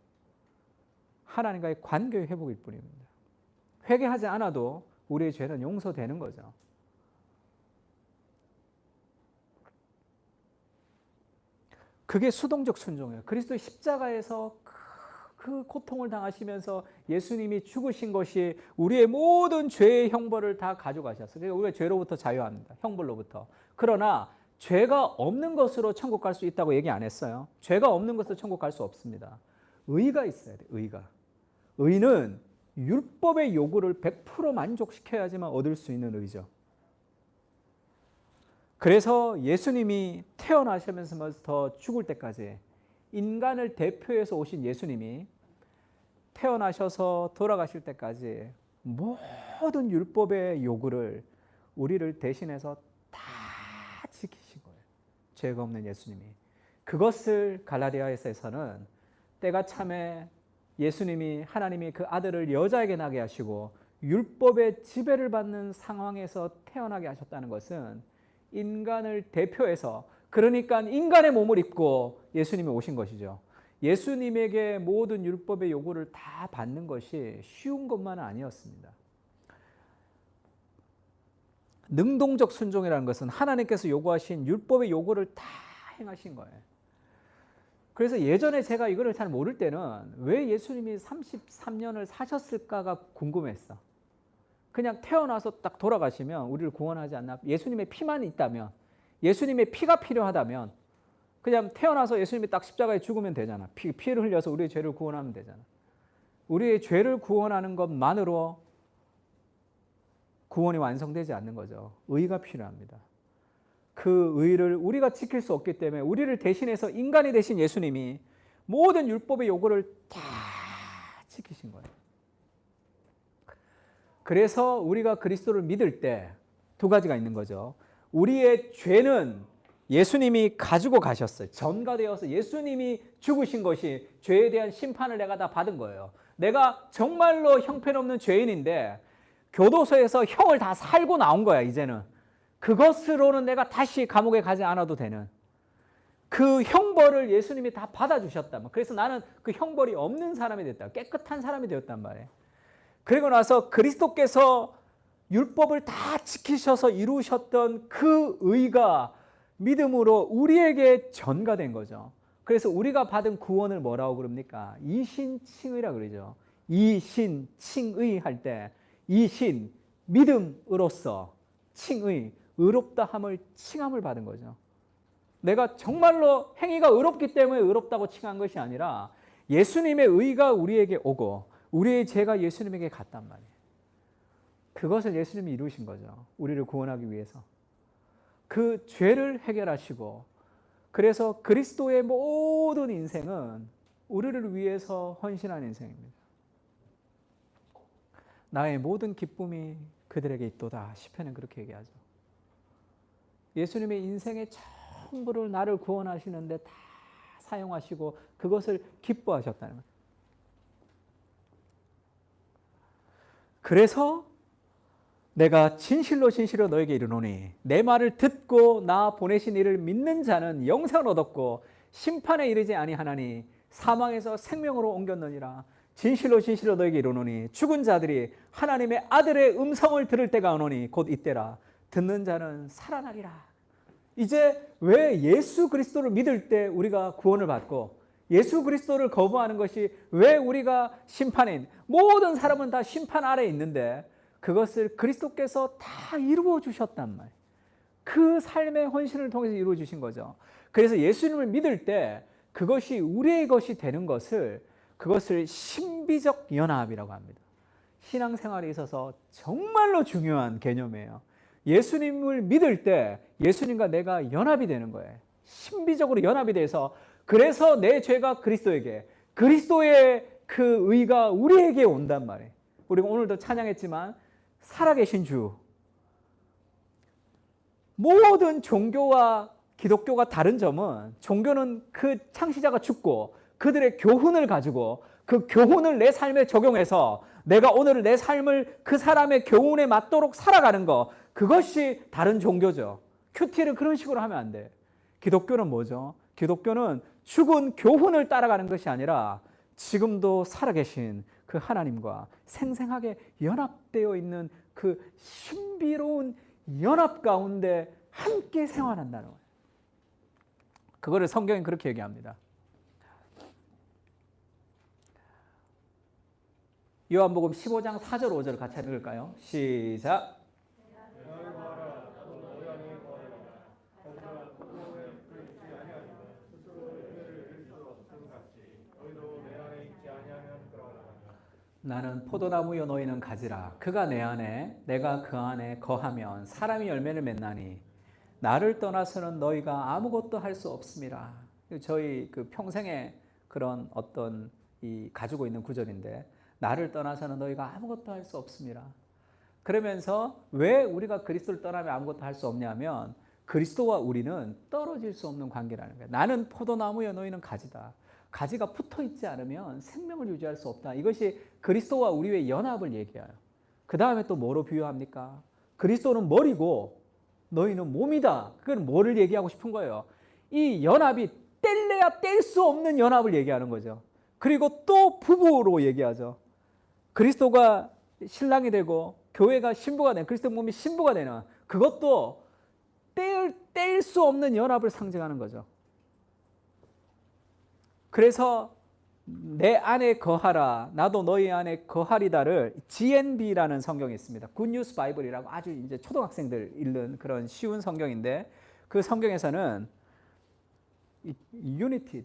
Speaker 1: 하나님과의 관계의 회복일 뿐입니다. 회개하지 않아도 우리의 죄는 용서되는 거죠. 그게 수동적 순종이에요. 그리스도의 십자가에서 그 고통을 당하시면서 예수님이 죽으신 것이 우리의 모든 죄의 형벌을 다 가져가셨어요. 그러니까 우리가 죄로부터 자유합니다. 형벌로부터. 그러나 죄가 없는 것으로 천국 갈 수 있다고 얘기 안 했어요. 죄가 없는 것으로 천국 갈 수 없습니다. 의가 있어야 돼요. 의가. 의는 율법의 요구를 100% 만족시켜야지만 얻을 수 있는 의죠. 그래서 예수님이 태어나시면서부터 죽을 때까지 인간을 대표해서 오신 예수님이 태어나셔서 돌아가실 때까지 모든 율법의 요구를 우리를 대신해서 다 지키신 거예요. 죄가 없는 예수님이. 그것을 갈라디아에서는 때가 참에 예수님이 하나님이 그 아들을 여자에게 나게 하시고 율법의 지배를 받는 상황에서 태어나게 하셨다는 것은 인간을 대표해서, 그러니까 인간의 몸을 입고 예수님이 오신 것이죠. 예수님에게 모든 율법의 요구를 다 받는 것이 쉬운 것만은 아니었습니다. 능동적 순종이라는 것은 하나님께서 요구하신 율법의 요구를 다 행하신 거예요. 그래서 예전에 제가 이거를 잘 모를 때는 왜 예수님이 33년을 사셨을까가 궁금했어. 그냥 태어나서 딱 돌아가시면 우리를 구원하지 않나? 예수님의 피만 있다면, 예수님의 피가 필요하다면 그냥 태어나서 예수님이 딱 십자가에 죽으면 되잖아. 피를 흘려서 우리의 죄를 구원하면 되잖아. 우리의 죄를 구원하는 것만으로 구원이 완성되지 않는 거죠. 의가 필요합니다. 그 의를 우리가 지킬 수 없기 때문에 우리를 대신해서 인간이 되신 예수님이 모든 율법의 요구를 다 지키신 거예요. 그래서 우리가 그리스도를 믿을 때 두 가지가 있는 거죠. 우리의 죄는 예수님이 가지고 가셨어요. 전가되어서 예수님이 죽으신 것이 죄에 대한 심판을 내가 다 받은 거예요. 내가 정말로 형편없는 죄인인데 교도소에서 형을 다 살고 나온 거야. 이제는 그것으로는 내가 다시 감옥에 가지 않아도 되는 그 형벌을 예수님이 다 받아주셨단 말이에요. 그래서 나는 그 형벌이 없는 사람이 됐다. 깨끗한 사람이 되었단 말이에요. 그리고 나서 그리스도께서 율법을 다 지키셔서 이루셨던 그 의가 믿음으로 우리에게 전가된 거죠. 그래서 우리가 받은 구원을 뭐라고 그럽니까? 이신칭의라 그러죠. 이신 칭의 할 때 이신 믿음으로써 칭의 의롭다 함을 칭함을 받은 거죠. 내가 정말로 행위가 의롭기 때문에 의롭다고 칭한 것이 아니라 예수님의 의가 우리에게 오고 우리의 죄가 예수님에게 갔단 말이에요. 그것을 예수님이 이루신 거죠. 우리를 구원하기 위해서. 그 죄를 해결하시고 그래서 그리스도의 모든 인생은 우리를 위해서 헌신한 인생입니다. 나의 모든 기쁨이 그들에게 있도다. 시편은 그렇게 얘기하죠. 예수님의 인생의 전부를 나를 구원하시는데 다 사용하시고 그것을 기뻐하셨다는 거예요. 그래서 내가 진실로 진실로 너에게 이르노니 내 말을 듣고 나 보내신 이를 믿는 자는 영생을 얻었고 심판에 이르지 아니하나니 사망에서 생명으로 옮겼느니라. 진실로 진실로 너에게 이르노니 죽은 자들이 하나님의 아들의 음성을 들을 때가 오노니 곧 이때라. 듣는 자는 살아나리라. 이제 왜 예수 그리스도를 믿을 때 우리가 구원을 받고 예수 그리스도를 거부하는 것이 왜 우리가 심판인 모든 사람은 다 심판 아래에 있는데 그것을 그리스도께서 다 이루어 주셨단 말이에요. 그 삶의 헌신을 통해서 이루어 주신 거죠. 그래서 예수님을 믿을 때 그것이 우리의 것이 되는 것을 그것을 신비적 연합이라고 합니다. 신앙생활에 있어서 정말로 중요한 개념이에요. 예수님을 믿을 때 예수님과 내가 연합이 되는 거예요. 신비적으로 연합이 돼서 그래서 내 죄가 그리스도에게 그리스도의 그 의가 우리에게 온단 말이에요. 우리가 오늘도 찬양했지만 살아계신 주. 모든 종교와 기독교가 다른 점은 종교는 그 창시자가 죽고 그들의 교훈을 가지고 그 교훈을 내 삶에 적용해서 내가 오늘 내 삶을 그 사람의 교훈에 맞도록 살아가는 거 그것이 다른 종교죠. 큐티를 그런 식으로 하면 안 돼. 기독교는 뭐죠? 기독교는 죽은 교훈을 따라가는 것이 아니라 지금도 살아계신 그 하나님과 생생하게 연합되어 있는 그 신비로운 연합 가운데 함께 생활한다는 거예요. 그거를 성경은 그렇게 얘기합니다. 요한복음 15장 4절 5절 같이 읽을까요? 시작. 나는 포도나무요 너희는 가지라. 그가 내 안에 내가 그 안에 거하면 사람이 열매를 맺나니 나를 떠나서는 너희가 아무것도 할 수 없음이라. 저희 그 평생의 그런 어떤 이 가지고 있는 구절인데 나를 떠나서는 너희가 아무것도 할 수 없음이라. 그러면서 왜 우리가 그리스도를 떠나면 아무것도 할 수 없냐면 그리스도와 우리는 떨어질 수 없는 관계라는 거예요. 나는 포도나무여 너희는 가지다. 가지가 붙어 있지 않으면 생명을 유지할 수 없다. 이것이 그리스도와 우리의 연합을 얘기해요. 그 다음에 또 뭐로 비유합니까? 그리스도는 머리고 너희는 몸이다. 그건 뭐를 얘기하고 싶은 거예요? 이 연합이 뗄래야 뗄 수 없는 연합을 얘기하는 거죠. 그리고 또 부부로 얘기하죠. 그리스도가 신랑이 되고 교회가 신부가 되는 그리스도 몸이 신부가 되는 그것도 뗄 수 없는 연합을 상징하는 거죠. 그래서 내 안에 거하라 나도 너희 안에 거하리다를 GNB라는 성경이 있습니다. 굿뉴스 바이블이라고 아주 이제 초등학생들 읽는 그런 쉬운 성경인데 그 성경에서는 united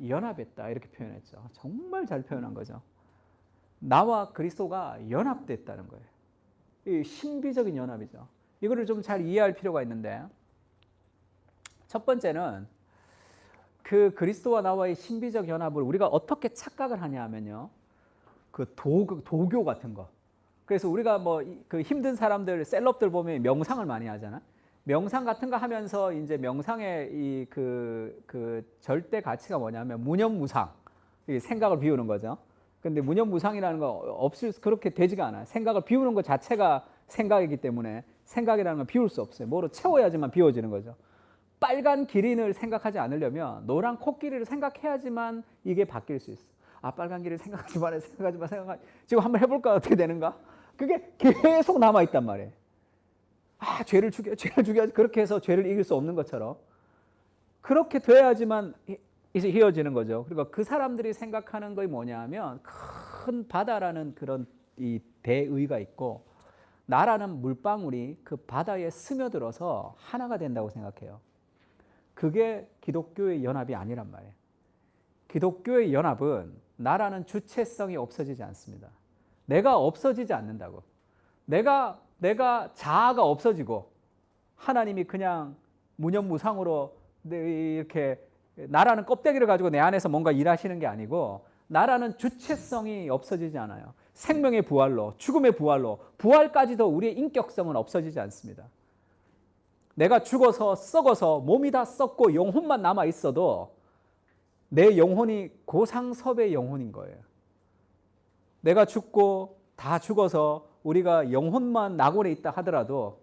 Speaker 1: 연합했다 이렇게 표현했죠. 정말 잘 표현한 거죠. 나와 그리스도가 연합됐다는 거예요. 이 신비적인 연합이죠. 이거를 좀 잘 이해할 필요가 있는데 첫 번째는 그 그리스도와 나와의 신비적 연합을 우리가 어떻게 착각을 하냐 하면요. 그 도교 같은 거. 그래서 우리가 뭐 그 힘든 사람들, 셀럽들 보면 명상을 많이 하잖아. 명상 같은 거 하면서 이제 명상의 이 그 절대 가치가 뭐냐면 무념무상. 생각을 비우는 거죠. 근데 무념무상이라는 거 그렇게 되지가 않아요. 생각을 비우는 것 자체가 생각이기 때문에 생각이라는 건 비울 수 없어요. 뭐로 채워야지만 비워지는 거죠. 빨간 기린을 생각하지 않으려면 노란 코끼리를 생각해야지만 이게 바뀔 수 있어. 아, 빨간 기린 생각하지 마라, 생각하지 마. 지금 한번 해볼까? 어떻게 되는가? 그게 계속 남아있단 말이에요. 아, 죄를 죽여야지. 그렇게 해서 죄를 이길 수 없는 것처럼. 그렇게 돼야지만 이제 헤어지는 거죠. 그리고 그 사람들이 생각하는 것이 뭐냐 하면 큰 바다라는 그런 이 대의가 있고 나라는 물방울이 그 바다에 스며들어서 하나가 된다고 생각해요. 그게 기독교의 연합이 아니란 말이에요. 기독교의 연합은 나라는 주체성이 없어지지 않습니다. 내가 없어지지 않는다고. 내가 자아가 없어지고 하나님이 그냥 무념무상으로 이렇게 나라는 껍데기를 가지고 내 안에서 뭔가 일하시는 게 아니고 나라는 주체성이 없어지지 않아요. 생명의 부활로, 죽음의 부활로, 부활까지도 우리의 인격성은 없어지지 않습니다. 내가 죽어서 썩어서 몸이 다 썩고 영혼만 남아 있어도 내 영혼이 고상섭의 영혼인 거예요. 내가 죽고 다 죽어서 우리가 영혼만 낙원에 있다 하더라도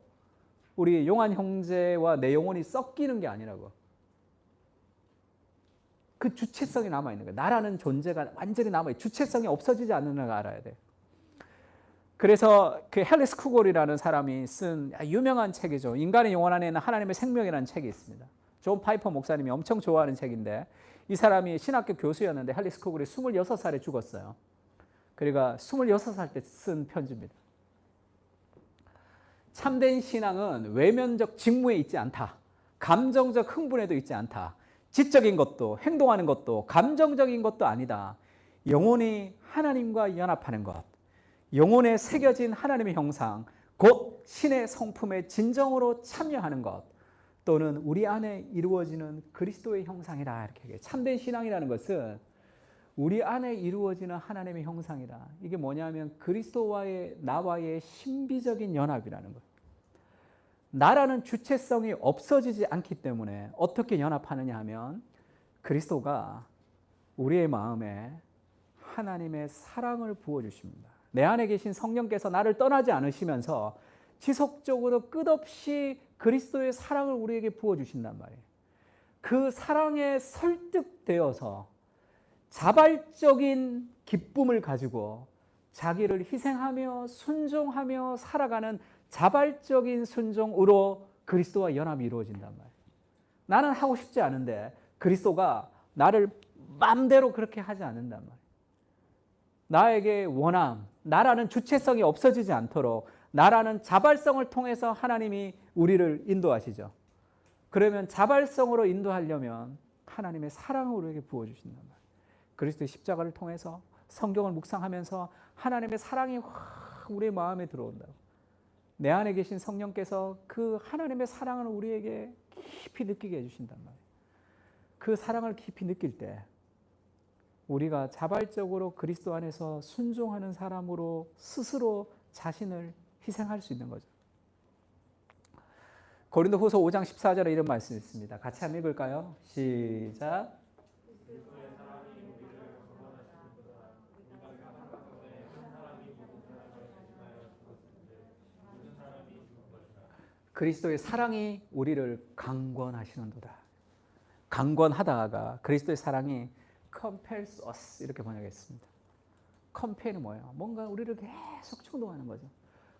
Speaker 1: 우리 용한 형제와 내 영혼이 썩기는 게 아니라고. 그 주체성이 남아있는 거예요. 나라는 존재가 완전히 남아있어요. 주체성이 없어지지 않는 걸 알아야 돼요. 그래서 그 헬리스 쿠골이라는 사람이 쓴 유명한 책이죠. 인간의 영혼 안에 있는 하나님의 생명이라는 책이 있습니다. 존 파이퍼 목사님이 엄청 좋아하는 책인데 이 사람이 신학교 교수였는데 헬리스 쿠골이 26살에 죽었어요. 그러니까 26살 때 쓴 편지입니다. 참된 신앙은 외면적 직무에 있지 않다. 감정적 흥분에도 있지 않다. 지적인 것도 행동하는 것도 감정적인 것도 아니다. 영혼이 하나님과 연합하는 것, 영혼에 새겨진 하나님의 형상, 곧 신의 성품에 진정으로 참여하는 것, 또는 우리 안에 이루어지는 그리스도의 형상이다. 이렇게 얘기해요. 참된 신앙이라는 것은 우리 안에 이루어지는 하나님의 형상이다. 이게 뭐냐면 그리스도와의 나와의 신비적인 연합이라는 거예요. 나라는 주체성이 없어지지 않기 때문에 어떻게 연합하느냐 하면 그리스도가 우리의 마음에 하나님의 사랑을 부어주십니다. 내 안에 계신 성령께서 나를 떠나지 않으시면서 지속적으로 끝없이 그리스도의 사랑을 우리에게 부어주신단 말이에요. 그 사랑에 설득되어서 자발적인 기쁨을 가지고 자기를 희생하며 순종하며 살아가는 자발적인 순종으로 그리스도와 연합이 이루어진단 말이에요. 나는 하고 싶지 않은데 그리스도가 나를 마음대로 그렇게 하지 않는단 말이에요. 나에게 원함, 나라는 주체성이 없어지지 않도록 나라는 자발성을 통해서 하나님이 우리를 인도하시죠. 그러면 자발성으로 인도하려면 하나님의 사랑을 우리에게 부어주신단 말이에요. 그리스도의 십자가를 통해서 성경을 묵상하면서 하나님의 사랑이 확 우리의 마음에 들어온다고. 내 안에 계신 성령께서 그 하나님의 사랑을 우리에게 깊이 느끼게 해주신단 말이에요. 그 사랑을 깊이 느낄 때 우리가 자발적으로 그리스도 안에서 순종하는 사람으로 스스로 자신을 희생할 수 있는 거죠. 고린도후서 5장 14절에 이런 말씀이 있습니다. 같이 한번 읽을까요? 시작. 그리스도의 사랑이 우리를 강권하시는도다. 강권하다가 그리스도의 사랑이 compels us 이렇게 번역했습니다. compel은 뭐예요? 뭔가 우리를 계속 충동하는 거죠.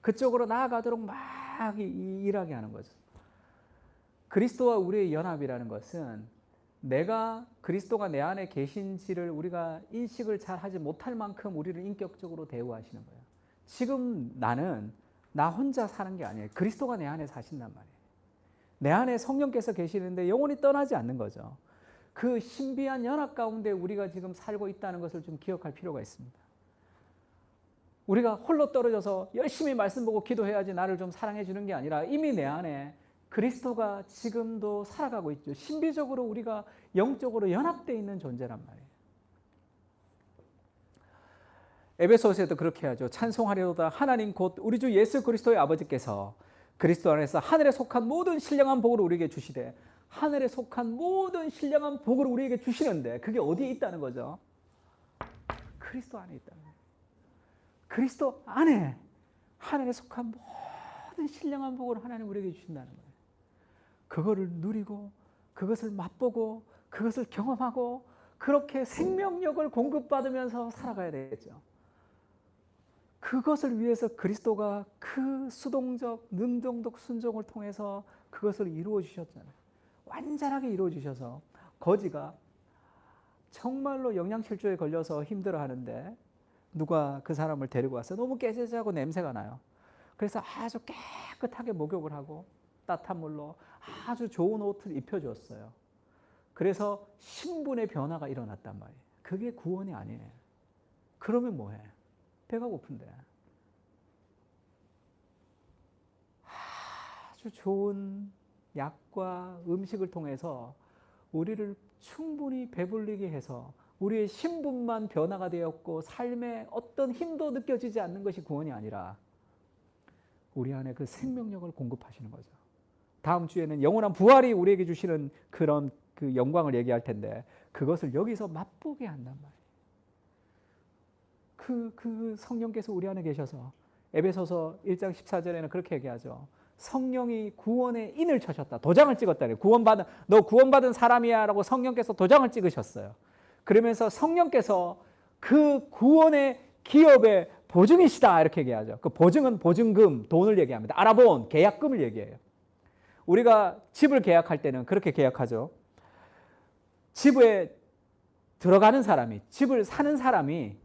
Speaker 1: 그쪽으로 나아가도록 막 일하게 하는 거죠. 그리스도와 우리의 연합이라는 것은 내가 그리스도가 내 안에 계신지를 우리가 인식을 잘 하지 못할 만큼 우리를 인격적으로 대우하시는 거예요. 지금 나는 나 혼자 사는 게 아니에요. 그리스도가 내 안에 사신단 말이에요. 내 안에 성령께서 계시는데 영원히 떠나지 않는 거죠. 그 신비한 연합 가운데 우리가 지금 살고 있다는 것을 좀 기억할 필요가 있습니다. 우리가 홀로 떨어져서 열심히 말씀 보고 기도해야지 나를 좀 사랑해 주는 게 아니라 이미 내 안에 그리스도가 지금도 살아가고 있죠. 신비적으로 우리가 영적으로 연합되어 있는 존재란 말이에요. 에베소서에도 그렇게 하죠. 찬송하려다 하나님 곧 우리 주 예수 그리스도의 아버지께서 그리스도 안에서 하늘에 속한 모든 신령한 복을 우리에게 주시되 하늘에 속한 모든 신령한 복을 우리에게 주시는데 그게 어디에 있다는 거죠? 그리스도 안에 있다는 거예요. 그리스도 안에 하늘에 속한 모든 신령한 복을 하나님 우리에게 주신다는 거예요. 그거를 누리고 그것을 맛보고 그것을 경험하고 그렇게 생명력을 공급받으면서 살아가야 되겠죠. 그것을 위해서 그리스도가 그 수동적, 능동적 순종을 통해서 그것을 이루어 주셨잖아요. 완전하게 이루어 주셔서 거지가 정말로 영양실조에 걸려서 힘들어하는데 누가 그 사람을 데리고 왔어요. 너무 깨지하고 냄새가 나요. 그래서 아주 깨끗하게 목욕을 하고 따뜻한 물로 아주 좋은 옷을 입혀줬어요. 그래서 신분의 변화가 일어났단 말이에요. 그게 구원이 아니에요. 그러면 뭐해? 배가 고픈데. 아주 좋은 약과 음식을 통해서 우리를 충분히 배불리게 해서 우리의 신분만 변화가 되었고 삶에 어떤 힘도 느껴지지 않는 것이 구원이 아니라 우리 안에 그 생명력을 공급하시는 거죠. 다음 주에는 영원한 부활이 우리에게 주시는 그런 그 영광을 얘기할 텐데 그것을 여기서 맛보게 한단 말이에요. 그 성령께서 우리 안에 계셔서 에베소서 1장 14절에는 그렇게 얘기하죠. 성령이 구원의 인을 쳐셨다. 도장을 찍었다. 너 구원받은 사람이야 라고 성령께서 도장을 찍으셨어요. 그러면서 성령께서 그 구원의 기업의 보증이시다 이렇게 얘기하죠. 그 보증은 보증금, 돈을 얘기합니다. 아라본, 계약금을 얘기해요. 우리가 집을 계약할 때는 그렇게 계약하죠. 집에 들어가는 사람이, 집을 사는 사람이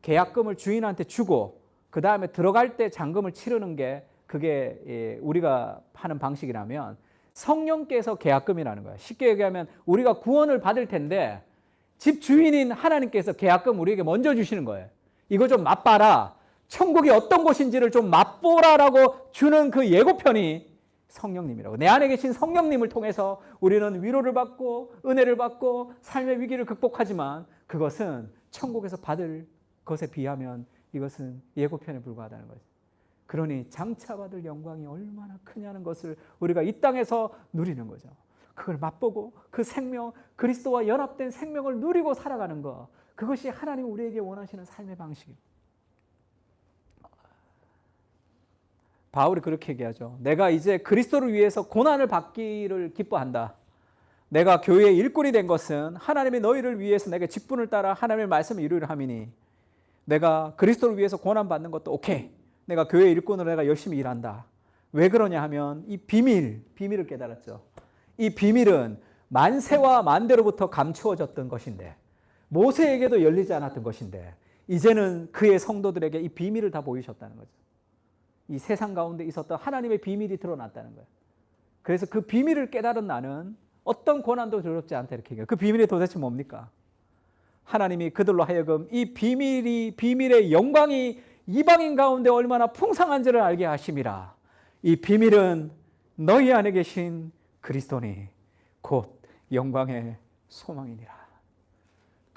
Speaker 1: 계약금을 주인한테 주고 그 다음에 들어갈 때 잔금을 치르는 게 그게 우리가 하는 방식이라면 성령께서 계약금이라는 거예요. 쉽게 얘기하면 우리가 구원을 받을 텐데 집 주인인 하나님께서 계약금 우리에게 먼저 주시는 거예요. 이거 좀 맛봐라. 천국이 어떤 곳인지를 좀 맛보라라고 주는 그 예고편이 성령님이라고. 내 안에 계신 성령님을 통해서 우리는 위로를 받고 은혜를 받고 삶의 위기를 극복하지만 그것은 천국에서 받을 것에 비하면 이것은 예고편에 불과하다는 거죠. 그러니 장차 받을 영광이 얼마나 크냐는 것을 우리가 이 땅에서 누리는 거죠. 그걸 맛보고 그 생명, 그리스도와 연합된 생명을 누리고 살아가는 것, 그것이 하나님 우리에게 원하시는 삶의 방식입니다. 바울이 그렇게 얘기하죠. 내가 이제 그리스도를 위해서 고난을 받기를 기뻐한다. 내가 교회의 일꾼이 된 것은 하나님이 너희를 위해서 내게 직분을 따라 하나님의 말씀을 이루려 함이니 내가 그리스도를 위해서 고난 받는 것도 오케이. 내가 교회 일꾼으로 내가 열심히 일한다. 왜 그러냐 하면 이 비밀을 깨달았죠. 이 비밀은 만세와 만대로부터 감추어졌던 것인데 모세에게도 열리지 않았던 것인데 이제는 그의 성도들에게 이 비밀을 다 보이셨다는 거죠. 이 세상 가운데 있었던 하나님의 비밀이 드러났다는 거예요. 그래서 그 비밀을 깨달은 나는 어떤 고난도 두렵지 않다 이렇게 얘기해요. 그 비밀이 도대체 뭡니까? 하나님이 그들로 하여금 이 비밀의 영광이 이방인 가운데 얼마나 풍성한지를 알게 하심이라. 이 비밀은 너희 안에 계신 그리스도니 곧 영광의 소망이니라.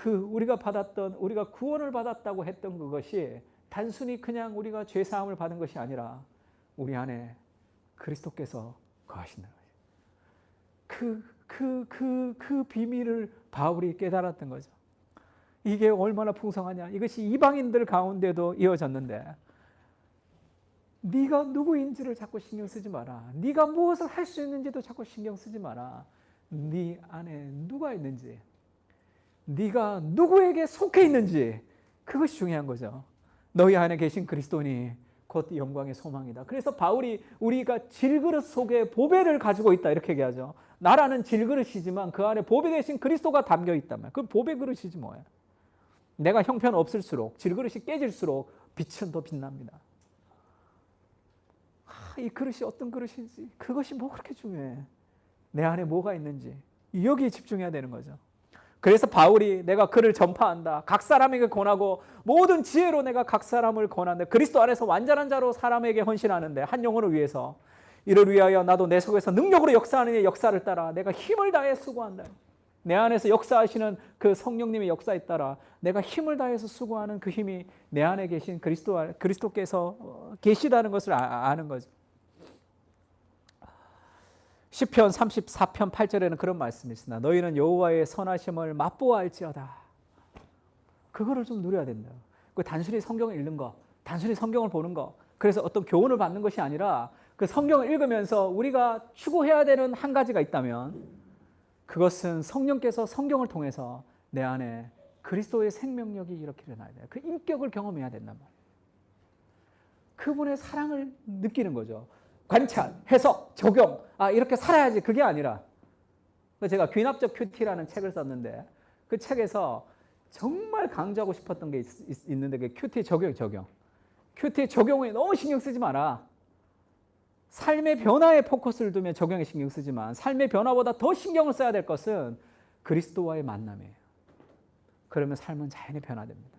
Speaker 1: 우리가 구원을 받았다고 했던 그것이 단순히 그냥 우리가 죄 사함을 받은 것이 아니라 우리 안에 그리스도께서 거하신다는 거죠. 그 비밀을 바울이 깨달았던 거죠. 이게 얼마나 풍성하냐. 이것이 이방인들 가운데도 이어졌는데 네가 누구인지를 자꾸 신경 쓰지 마라. 네가 무엇을 할 수 있는지도 자꾸 신경 쓰지 마라. 네 안에 누가 있는지, 네가 누구에게 속해 있는지 그것이 중요한 거죠. 너희 안에 계신 그리스도니 곧 영광의 소망이다. 그래서 바울이 우리가 질그릇 속에 보배를 가지고 있다 이렇게 얘기하죠. 나라는 질그릇이지만 그 안에 보배 대신 그리스도가 담겨 있단 말이에요. 그 보배 그릇이지 뭐예요. 내가 형편없을수록 질그릇이 깨질수록 빛은 더 빛납니다. 이 그릇이 어떤 그릇인지 그것이 뭐 그렇게 중요해. 내 안에 뭐가 있는지 여기에 집중해야 되는 거죠. 그래서 바울이 내가 그를 전파한다. 각 사람에게 권하고 모든 지혜로 내가 각 사람을 권하는데 그리스도 안에서 완전한 자로 사람에게 헌신하는데 한 영혼을 위해서 이를 위하여 나도 내 속에서 능력으로 역사하는 이의 역사를 따라 내가 힘을 다해 수고한다. 내 안에서 역사하시는 그 성령님의 역사에 따라 내가 힘을 다해서 수고하는 그 힘이 내 안에 계신 그리스도께서 계시다는 것을 아는 거죠. 시편 34편 8절에는 그런 말씀이 있습니다. 너희는 여호와의 선하심을 맛보아 알지어다. 그거를 좀 누려야 된다. 그 단순히 성경을 읽는 거, 단순히 성경을 보는 거, 그래서 어떤 교훈을 받는 것이 아니라 그 성경을 읽으면서 우리가 추구해야 되는 한 가지가 있다면 그것은 성령께서 성경을 통해서 내 안에 그리스도의 생명력이 이렇게 일어나야 돼요. 그 인격을 경험해야 된단 말이에요. 그분의 사랑을 느끼는 거죠. 관찰, 해석, 적용, 이렇게 살아야지 그게 아니라 제가 귀납적 큐티라는 책을 썼는데 그 책에서 정말 강조하고 싶었던 게 있는데 그게 큐티 적용. 큐티 적용에 너무 신경 쓰지 마라. 삶의 변화에 포커스를 두면 적용에 신경 쓰지만 삶의 변화보다 더 신경을 써야 될 것은 그리스도와의 만남이에요. 그러면 삶은 자연히 변화됩니다.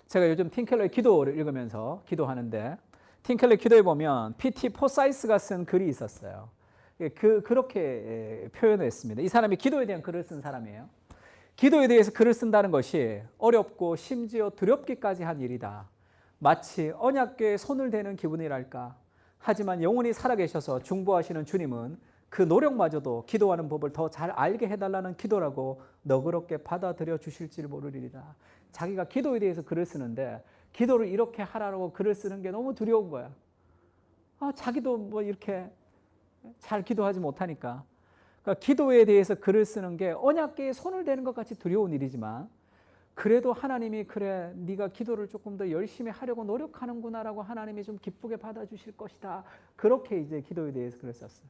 Speaker 1: 제가 요즘 팀켈러의 기도를 읽으면서 기도하는데 팀켈러의 기도에 보면 P.T. 포사이스가 쓴 글이 있었어요. 그렇게 표현했습니다. 이 사람이 기도에 대한 글을 쓴 사람이에요. 기도에 대해서 글을 쓴다는 것이 어렵고 심지어 두렵기까지 한 일이다. 마치 언약궤에 손을 대는 기분이랄까. 하지만 영원히 살아계셔서 중보하시는 주님은 그 노력마저도 기도하는 법을 더 잘 알게 해달라는 기도라고 너그럽게 받아들여 주실지를 모르리이다. 자기가 기도에 대해서 글을 쓰는데 기도를 이렇게 하라고 글을 쓰는 게 너무 두려운 거야. 자기도 뭐 이렇게 잘 기도하지 못하니까. 그러니까 기도에 대해서 글을 쓰는 게 언약궤에 손을 대는 것 같이 두려운 일이지만 그래도 하나님이 그래 네가 기도를 조금 더 열심히 하려고 노력하는구나라고 하나님이 좀 기쁘게 받아주실 것이다. 그렇게 이제 기도에 대해서 글을 썼어요.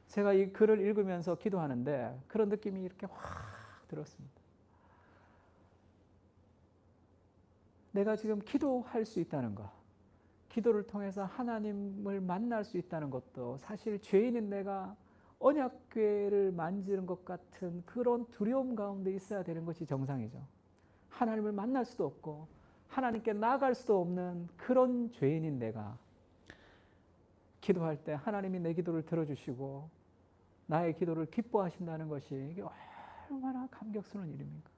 Speaker 1: 제가 이 글을 읽으면서 기도하는데 그런 느낌이 이렇게 확 들었습니다. 내가 지금 기도할 수 있다는 것, 기도를 통해서 하나님을 만날 수 있다는 것도 사실 죄인인 내가 언약궤를 만지는 것 같은 그런 두려움 가운데 있어야 되는 것이 정상이죠. 하나님을 만날 수도 없고 하나님께 나아갈 수도 없는 그런 죄인인 내가 기도할 때 하나님이 내 기도를 들어주시고 나의 기도를 기뻐하신다는 것이 이게 얼마나 감격스러운 일입니까?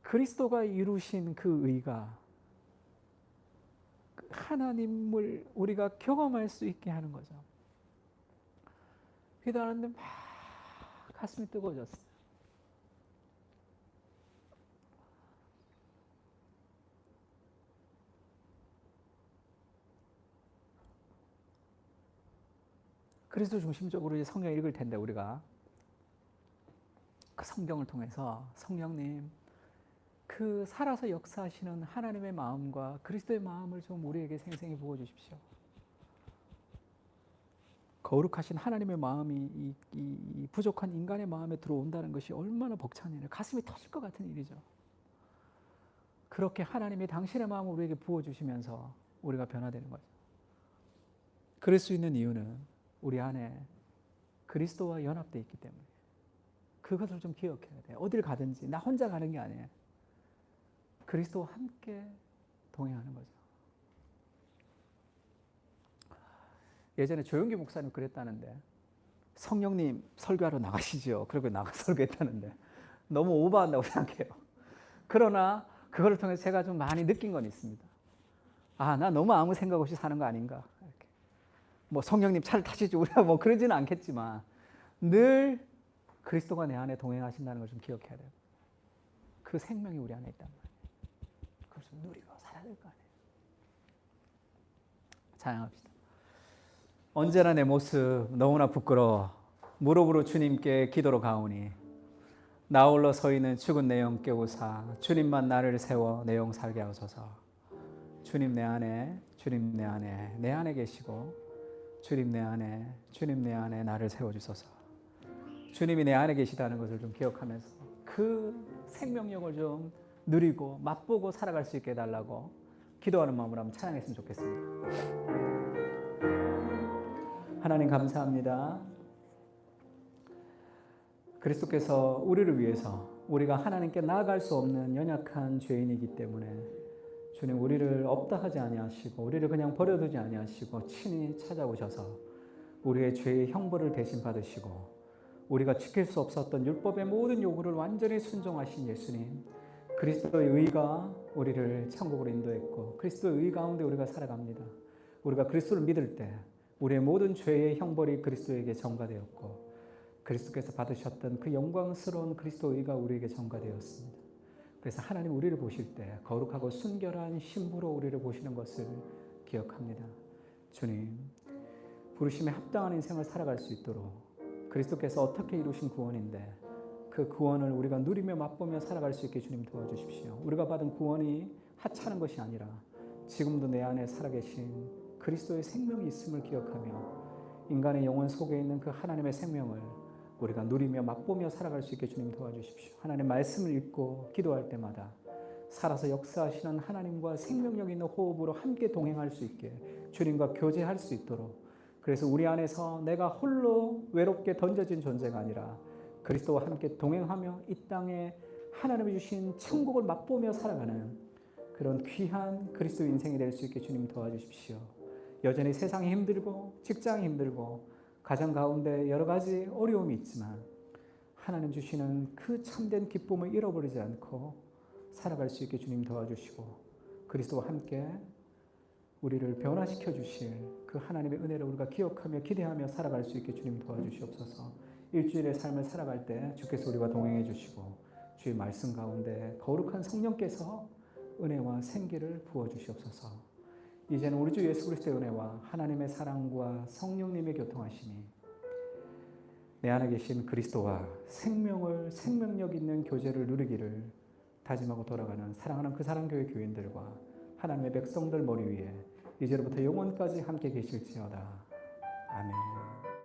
Speaker 1: 그리스도가 이루신 그 의가 하나님을 우리가 경험할 수 있게 하는 거죠. 기도하는데 막 가슴이 뜨거워졌어요. 그리스도 중심적으로 이제 성경 읽을 텐데 우리가 그 성경을 통해서 성령님 그 살아서 역사하시는 하나님의 마음과 그리스도의 마음을 좀 우리에게 생생히 부어주십시오. 거룩하신 하나님의 마음이 이 부족한 인간의 마음에 들어온다는 것이 얼마나 벅찬 일이에요. 가슴이 터질 것 같은 일이죠. 그렇게 하나님이 당신의 마음을 우리에게 부어주시면서 우리가 변화되는 거죠. 그럴 수 있는 이유는 우리 안에 그리스도와 연합되어 있기 때문에 그것을 좀 기억해야 돼요. 어딜 가든지 나 혼자 가는 게 아니에요. 그리스도와 함께 동행하는 거죠. 예전에 조용기 목사님 그랬다는데 성령님 설교하러 나가시죠. 그리고 나가 설교했다는데 너무 오버한다고 생각해요. 그러나 그거를 통해서 제가 좀 많이 느낀 건 있습니다. 나 너무 아무 생각 없이 사는 거 아닌가. 이렇게. 뭐 성령님 차를 타시죠. 우리가 뭐 그러지는 않겠지만 늘 그리스도가 내 안에 동행하신다는 걸 좀 기억해야 돼요. 그 생명이 우리 안에 있단 말이에요. 그걸 좀 누리고 살아야 될 거 아니에요. 찬양합시다. 언제나 내 모습 너무나 부끄러워 무릎으로 주님께 기도로 가오니 나 홀로 서 있는 죽은 내 영 깨우사 주님만 나를 세워 내 영 살게 하소서. 주님 내 안에 주님 내 안에 내 안에 계시고 주님 내 안에 나를 세워주소서. 주님이 내 안에 계시다는 것을 좀 기억하면서 그 생명력을 좀 누리고 맛보고 살아갈 수 있게 해달라고 기도하는 마음으로 한번 찬양했으면 좋겠습니다. 하나님 감사합니다. 그리스도께서 우리를 위해서 우리가 하나님께 나아갈 수 없는 연약한 죄인이기 때문에 주님 우리를 없다 하지 아니하시고 우리를 그냥 버려두지 아니하시고 친히 찾아오셔서 우리의 죄의 형벌을 대신 받으시고 우리가 지킬 수 없었던 율법의 모든 요구를 완전히 순종하신 예수님 그리스도의 의가 우리를 천국으로 인도했고 그리스도의 의 가운데 우리가 살아갑니다. 우리가 그리스도를 믿을 때 우리의 모든 죄의 형벌이 그리스도에게 전가되었고 그리스도께서 받으셨던 그 영광스러운 그리스도의 의가 우리에게 전가되었습니다. 그래서 하나님 우리를 보실 때 거룩하고 순결한 신부로 우리를 보시는 것을 기억합니다. 주님, 부르심에 합당한 인생을 살아갈 수 있도록 그리스도께서 어떻게 이루신 구원인데 그 구원을 우리가 누리며 맛보며 살아갈 수 있게 주님 도와주십시오. 우리가 받은 구원이 하찮은 것이 아니라 지금도 내 안에 살아계신 그리스도의 생명이 있음을 기억하며 인간의 영혼 속에 있는 그 하나님의 생명을 우리가 누리며 맛보며 살아갈 수 있게 주님 도와주십시오. 하나님의 말씀을 읽고 기도할 때마다 살아서 역사하시는 하나님과 생명력 있는 호흡으로 함께 동행할 수 있게 주님과 교제할 수 있도록, 그래서 우리 안에서 내가 홀로 외롭게 던져진 존재가 아니라 그리스도와 함께 동행하며 이 땅에 하나님이 주신 천국을 맛보며 살아가는 그런 귀한 그리스도 인생이 될 수 있게 주님 도와주십시오. 여전히 세상이 힘들고 직장이 힘들고 가정 가운데 여러 가지 어려움이 있지만 하나님 주시는 그 참된 기쁨을 잃어버리지 않고 살아갈 수 있게 주님 도와주시고, 그리스도와 함께 우리를 변화시켜 주실 그 하나님의 은혜를 우리가 기억하며 기대하며 살아갈 수 있게 주님 도와주시옵소서. 일주일의 삶을 살아갈 때 주께서 우리와 동행해 주시고 주의 말씀 가운데 거룩한 성령께서 은혜와 생기를 부어 주시옵소서. 이제는 우리 주 예수 그리스도의 은혜와 하나님의 사랑과 성령님의 교통하심이 내 안에 계신 그리스도와 생명력 있는 교제를 누리기를 다짐하고 돌아가는 사랑하는 그 사랑교회 교인들과 하나님의 백성들 머리 위에 이제로부터 영원까지 함께 계실지어다. 아멘.